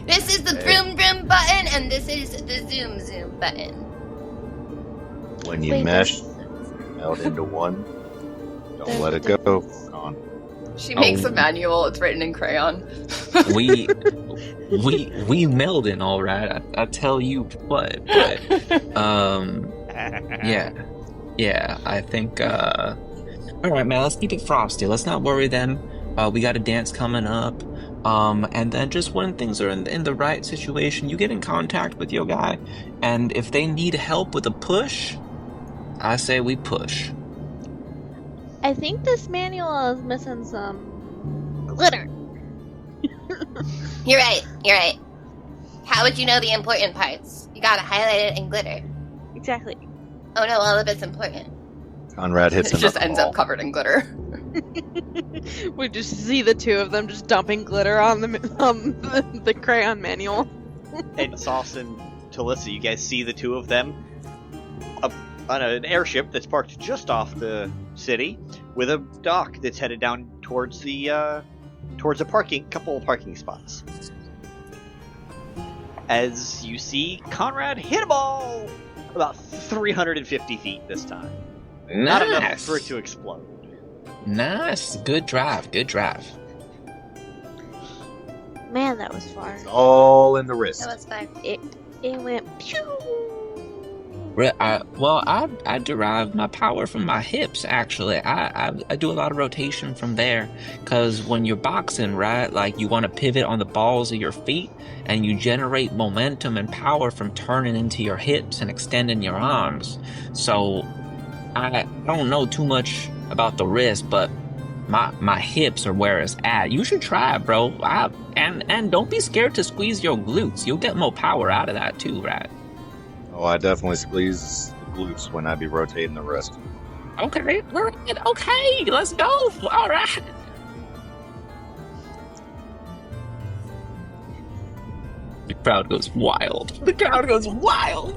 This is the vroom vroom button, and this is the zoom zoom button. When you Wait, mesh meld into one, don't let it go. Vulcan. She makes Oh. a manual. It's written in crayon. we melding, all right. I tell you what, but yeah. I think. All right, man. Let's keep it frosty. Let's not worry them. We got a dance coming up. And then just when things are in the right situation, you get in contact with your guy, and if they need help with a push, I say we push. I think this manual is missing some glitter. You're right. How would you know the important parts? You gotta highlight it in glitter. Exactly. Oh no, all of it's important. Conrad hits It just another ends ball. up covered in glitter. We just see the two of them just dumping glitter on the crayon manual. And Sauce and Telissa, you guys see the two of them on an airship that's parked just off the city, with a dock that's headed down towards a couple of parking spots. As you see Conrad hit a ball about 350 feet this time. Not enough Nice. for it to explode. Nice. Good drive. Man, that was far. It's all in the wrist. That was fun. It went pew. I derive my power from my hips, actually. I do a lot of rotation from there, because when you're boxing, right, like, you want to pivot on the balls of your feet, and you generate momentum and power from turning into your hips and extending your arms. So I don't know too much about the wrist, but my hips are where it's at. You should try it, bro. And don't be scared to squeeze your glutes. You'll get more power out of that too, right? Oh, I definitely squeeze the glutes when I be rotating the wrist. Okay, we're in. Okay, let's go. All right. The crowd goes wild.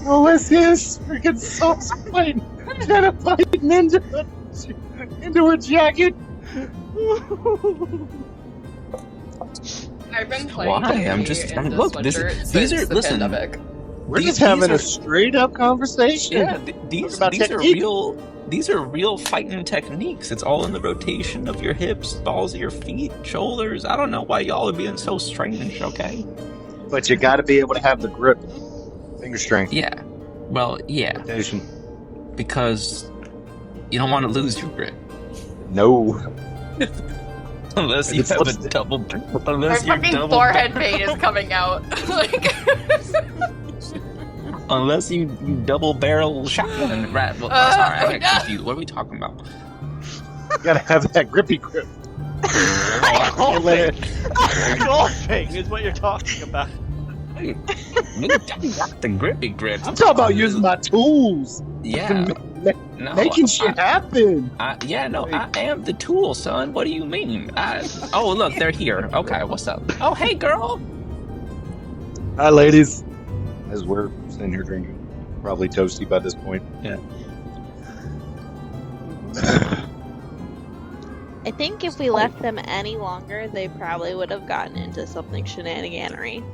Ulysses freaking sauce fighting Jenna fighting into her jacket. I've been playing Why? D&D I'm just- in look, this this- winter these since are- the listen. pandemic. We're These- just having these a are- straight up conversation. Yeah, these about are technique. real. These are real fighting techniques. It's all in the rotation of your hips, balls of your feet, shoulders. I don't know why y'all are being so strange. Okay. But you got to be able to have the grip, finger strength, Yeah. Well, yeah, rotation. because you don't want to lose your grip. No. Unless you It's have a supposed to- double. My Unless you fucking double. forehead vein is coming out. Like, Unless you double barrel shotgun. Right. Well, sorry, I got confused. What are we talking about? You got to have that grippy grip. Golfing is what you're talking about. You got the grippy grip. I'm talking about using my tools. Yeah. Ma- No, making shit happen. I am the tool, son. What do you mean? Oh, look, they're here. Okay, what's up? Oh, hey, girl. Hi, ladies. As we're sitting here drinking, probably toasty by this point. Yeah. I think if we left them any longer, they probably would have gotten into something shenaniganery.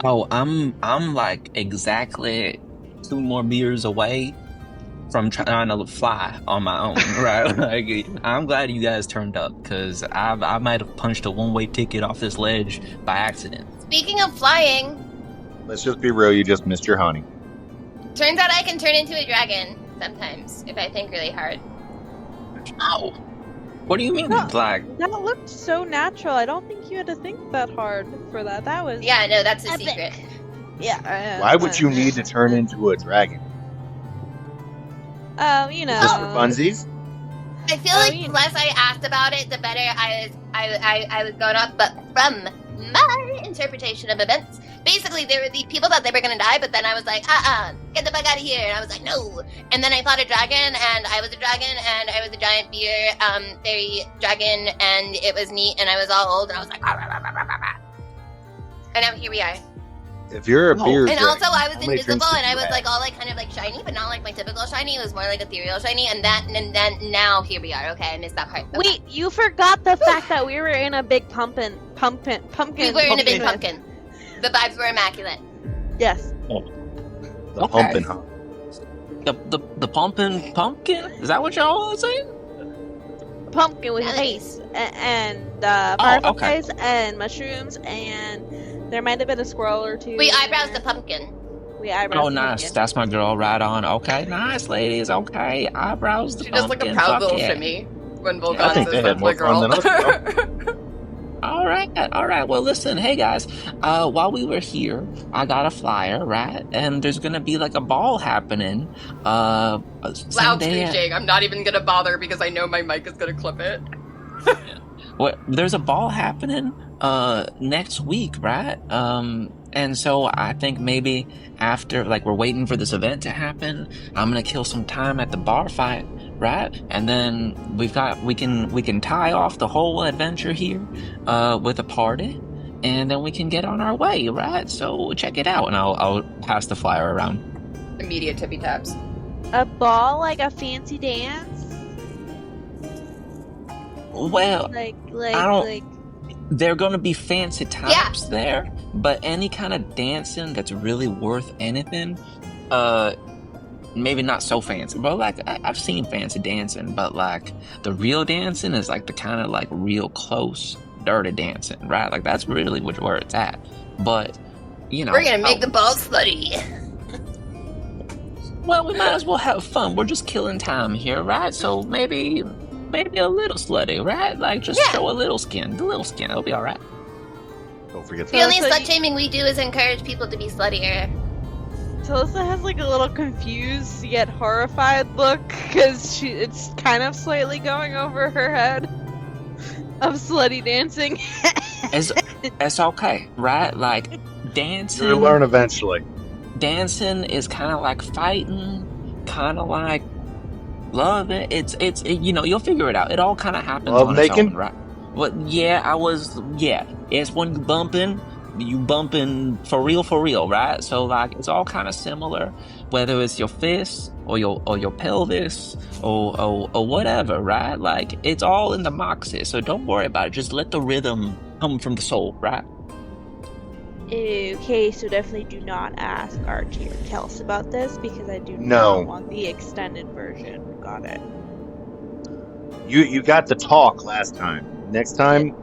Oh, I'm like exactly 2 more meters away from trying to fly on my own, right? Like, I'm glad you guys turned up, because I might have punched a one-way ticket off this ledge by accident. speaking of flying, Let's just be real. You just missed your honey. turns out I can turn into a dragon sometimes if I think really hard. Ow! What do you mean? No. Like, That looked so natural. I don't think you had to think that hard for that. That was Yeah, no, that's a epic. secret. Yeah. Why would you need to turn into a dragon? You know. Just for funsies? I feel Oh, like you- the less I asked about it, the better I was going off. But from my misinterpretation of events. Basically, the people thought they were gonna die, but then I was like, get the fuck out of here, and I was like, no. And then I fought a dragon, and I was a dragon, and I was a giant beer, fairy dragon, and it was neat, and I was all old, and I was like, rah, rah, rah, rah, rah, rah. And now here we are. If you're a beer And dragon, also, I was how many invisible, drinks did and I you was have? like all like kind of like shiny, but not like my typical shiny. It was more like ethereal shiny, and then now here we are. Okay, I missed that part. Okay. Wait, you forgot the fact that we were in a big pumpkin. We were in a big pumpkin. The vibes were immaculate. Yes. The humping hump. The pumping pumpkin? Is that what y'all are saying? Pumpkin with Nice. face and Oh, fireflies and mushrooms, and there might have been a squirrel or two. We in eyebrows there. the pumpkin. We eyebrows. Oh, the nice. pumpkin. That's my girl right on. Okay, nice, ladies. Okay, eyebrows the She does like a pumpkin. proud Fuck little yeah. shimmy when I Vulcan think says they had that's more my fun girl. than us, All right. Well, listen, hey guys. While we were here, I got a flyer, right? And there's gonna be like a ball happening. Loud someday- screeching. I'm not even gonna bother because I know my mic is gonna clip it. Well, there's a ball happening next week, right? And so I think maybe after, like, we're waiting for this event to happen, I'm gonna kill some time at the bar fight, right? And then we can tie off the whole adventure here with a party, and then we can get on our way, right? So check it out, and I'll pass the flyer around. Immediate tippy taps. A ball, like a fancy dance. Well, Like there are going to be fancy types there, but any kind of dancing that's really worth anything, maybe not so fancy. But like I've seen fancy dancing, but like the real dancing is like the kind of like real close, dirty dancing, right? Like that's really where it's at. But you know, We're gonna make the ball slutty. Well, we might as well have fun. We're just killing time here, right? So maybe a little slutty, right? Like just show a little skin. The little skin, it'll be all right. Don't forget The only So slut you- shaming we do is encourage people to be sluttier. Telissa has like a little confused yet horrified look because it's kind of slightly going over her head of slutty dancing. It's okay, right? Like dancing. You'll learn eventually. Dancing is kind of like fighting, kind of like loving. It's you know, you'll figure it out. It all kind of happens Love on its making? own, right? Well, it's when you bumping for real, right? So like it's all kind of similar, whether it's your fists or your pelvis or whatever, right? Like it's all in the moxie. So don't worry about it. Just let the rhythm come from the soul, right? Okay, so definitely do not ask Archie or Kels about this because I do No. not want the extended version. Got it. You got the talk last time. Next time,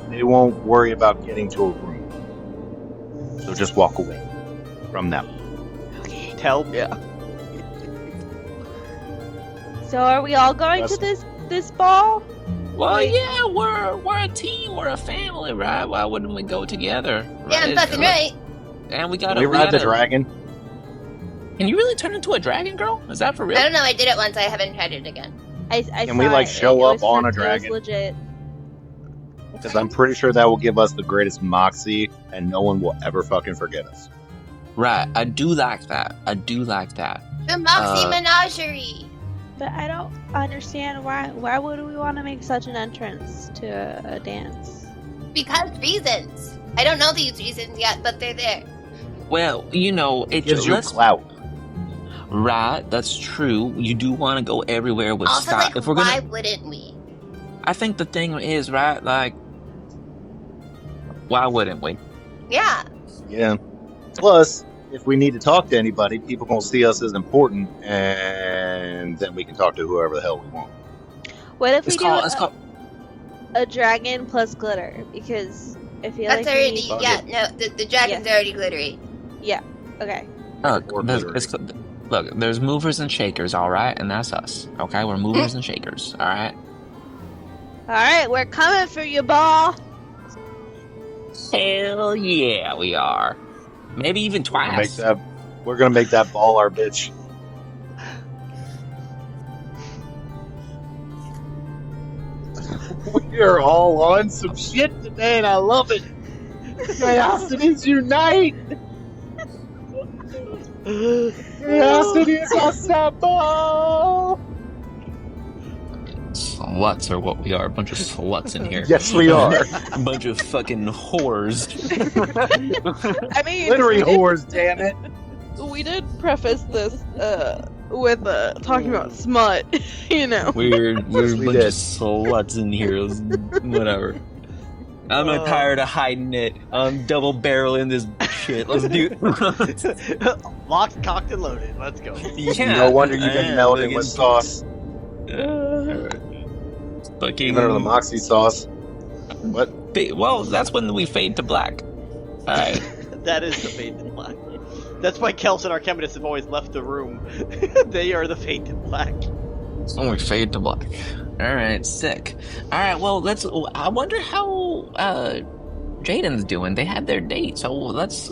they won't worry about getting to a room. So just walk away from them. Okay. Tell me. So are we all going to this ball? Well, Like- yeah, we're a team, we're a family, right? Why wouldn't we go together? Yeah, I'm fucking right. And we Can gotta we ride the gotta- dragon? Can you really turn into a dragon, girl? Is that for real? I don't know, I did it once, I haven't tried it again. I Can we, saw like, it. show It up was on a it was dragon? legit. Because I'm pretty sure that will give us the greatest moxie, and no one will ever fucking forget us. Right, I do like that. The Moxie Menagerie! But I don't understand why would we want to make such an entrance to a dance? Because reasons. I don't know these reasons yet, but they're there. Well, you know, it Gives you let's- clout. Right, that's true. You do want to go everywhere with Also, style. like, If we're why gonna, wouldn't we? I think the thing is, right, like, why wouldn't we? Yeah. Yeah. Plus, if we need to talk to anybody, people gonna see us as important, and then we can talk to whoever the hell we want. What if we It's do called. a dragon plus glitter? Because I feel That's like already, we Fuck yeah, no, the dragon's already glittery. okay. Look, Or look, there's movers and shakers, all right, and that's us. Okay, we're movers and shakers, all right. All right, we're coming for you, ball. Hell yeah, we are. Maybe even twice. We're gonna make that ball our bitch. We are all on some shit today, and I love it. Chaosities unite! Chaosities assemble! Sluts are what we are. A bunch of sluts in here. Yes, we are. A bunch of fucking whores. I mean, Literary whores, damn it. we did preface this with talking about smut, you know. We're a we bunch did. of sluts in here. Whatever. I'm not tired of hiding it. I'm double barreling this shit. Let's do it. Locked, cocked, and loaded. Let's go. Yeah. No wonder you've been Yeah, melting with sauce. Fucking. Even the Moxie sauce. What? Well, that's when we fade to black. Alright. That is the fade to black. That's why Kels and Archimedes have always left the room. They are the fade to black. It's when we fade to black. Alright, sick. Alright, well, I wonder how Jaden's doing. They had their date, so let's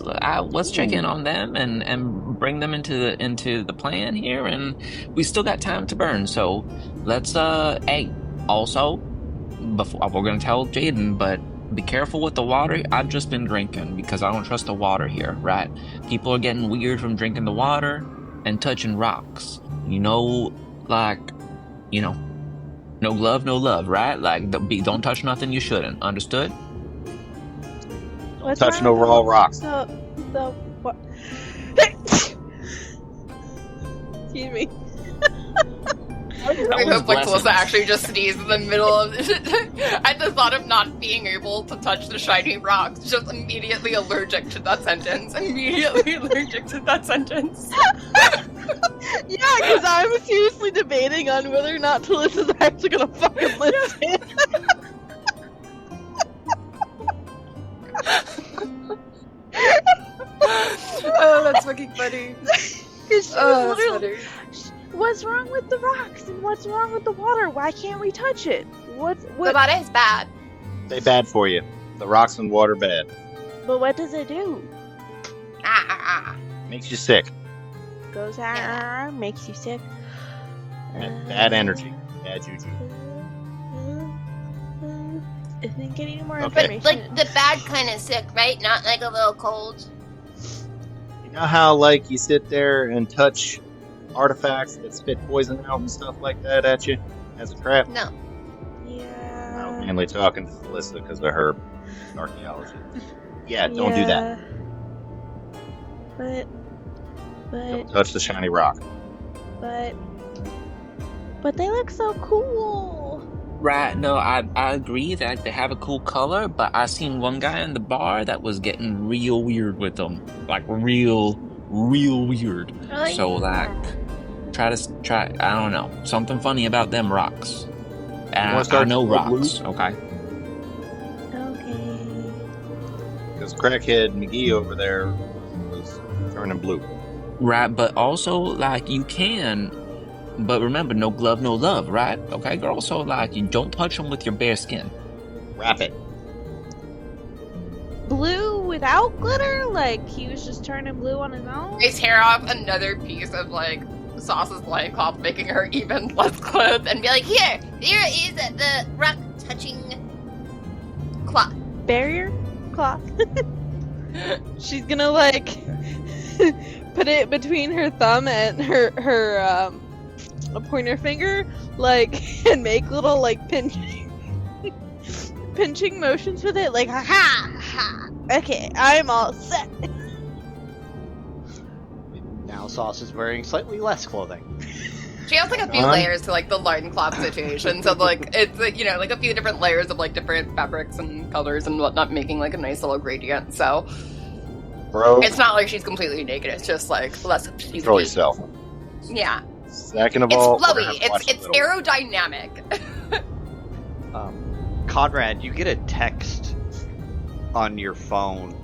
check in on them and bring them into the plan here, and we still got time to burn, so let's hey, also, before we're gonna tell Jaden, but be careful with the water. I've just been drinking because I don't trust the water here, right? People are getting weird from drinking the water and touching rocks. No glove, no love, right? Like, don't touch nothing you shouldn't. Understood? What's Touch wrong no with raw rocks. the what? Excuse me. I hope like Telissa actually just sneezed in the middle of at the thought of not being able to touch the shiny rocks, just immediately allergic to that sentence. Immediately allergic to that sentence. Yeah, because I'm seriously debating on whether or not Telissa's actually gonna fucking listen. Oh, that's fucking funny. Oh, that's funny. What's wrong with the rocks and what's wrong with the water? Why can't we touch it? What? The water is bad. They bad for you. The rocks and water bad. But what does it do? Makes you sick. Goes makes you sick. Bad energy. Bad juju. I think I need more Okay. information. Like the bad kind of sick, right? Not like a little cold. You know how, like, you sit there and touch artifacts that spit poison out and stuff like that at you as a trap? No. I was Yeah. mainly talking to Telissa because of her archaeology. Yeah, don't do that. But Don't touch the shiny rock. they look so cool. Right, no, I agree that they have a cool color, but I seen one guy in the bar that was getting real weird with them. Like, real weird. Really? So, like, try, I don't know, something funny about them rocks. And wanna I start know with rocks, okay? Okay. Because crackhead McGee over there was turning blue. Right, but also, like, you can, but remember, no glove, no love, right? Okay, girl? So, like, you don't touch them with your bare skin. Wrap it. Blue without glitter? Like he was just turning blue on his own? They tear off another piece of like Sauce's loincloth, making her even less clothed, and be like, here is the rock touching cloth. Barrier cloth. She's gonna like put it between her thumb and her pointer finger, like, and make little like pinching motions with it, like ha ha. Okay, I'm all set. Now Sauce is wearing slightly less clothing. She has like a few layers to like the loincloth situation, so like it's like, you know, like a few different layers of like different fabrics and colors and whatnot, making like a nice little gradient. So, Bro, it's not like she's completely naked. It's just like less puberty. control yourself. Yeah, Second of it's all, flowy. we're gonna have to watch It's a little- aerodynamic. Conrad, you get a text on your phone,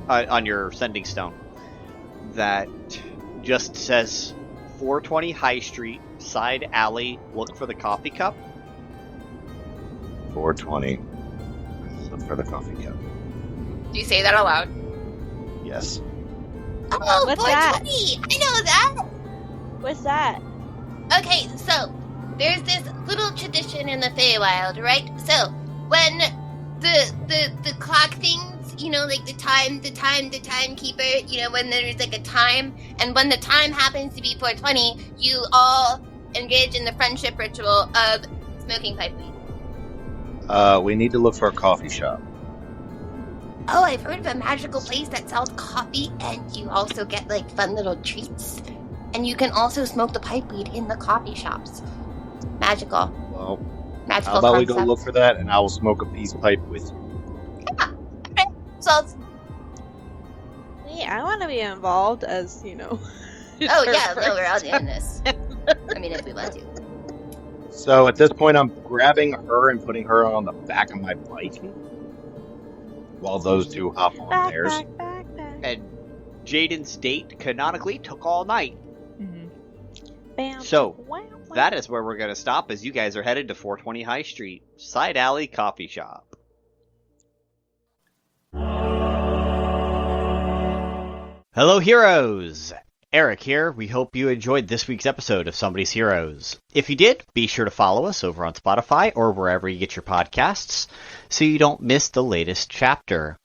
on your sending stone, that just says 420 High Street, side alley, look for the coffee cup. 420. Look for the coffee cup. Do you say that out loud? Yes. Oh, What's that? 420! I know that! What's that? Okay, so there's this little tradition in the Feywild, right? So when the clock things you know, like the timekeeper, you know, when there's like a time, and when the time happens to be 4:20, you all engage in the friendship ritual of smoking pipe weed. We need to look for a coffee shop. Oh, I've heard of a magical place that sells coffee, and you also get like fun little treats. And you can also smoke the pipe weed in the coffee shops. Magical. Well, Magical how about concept. we go look for that, and I will smoke a peace pipe with you. Okay. So, Hey, I want to be involved as, you know. oh her yeah, no, first we're all doing time. this. I mean, if we want to. So at this point, I'm grabbing her and putting her on the back of my bike, while those two hop on Back, theirs. back. And Jaden's date canonically took all night. Bam. So, Wow, wow. That is where we're going to stop as you guys are headed to 420 High Street, Side Alley Coffee Shop. Hello, heroes! Eric here. We hope you enjoyed this week's episode of Somebody's Heroes. If you did, be sure to follow us over on Spotify or wherever you get your podcasts so you don't miss the latest chapter.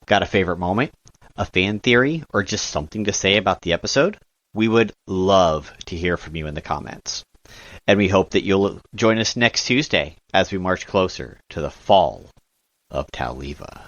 Got a favorite moment, a fan theory, or just something to say about the episode? We would love to hear from you in the comments. And we hope that you'll join us next Tuesday as we march closer to the fall of Taoliva.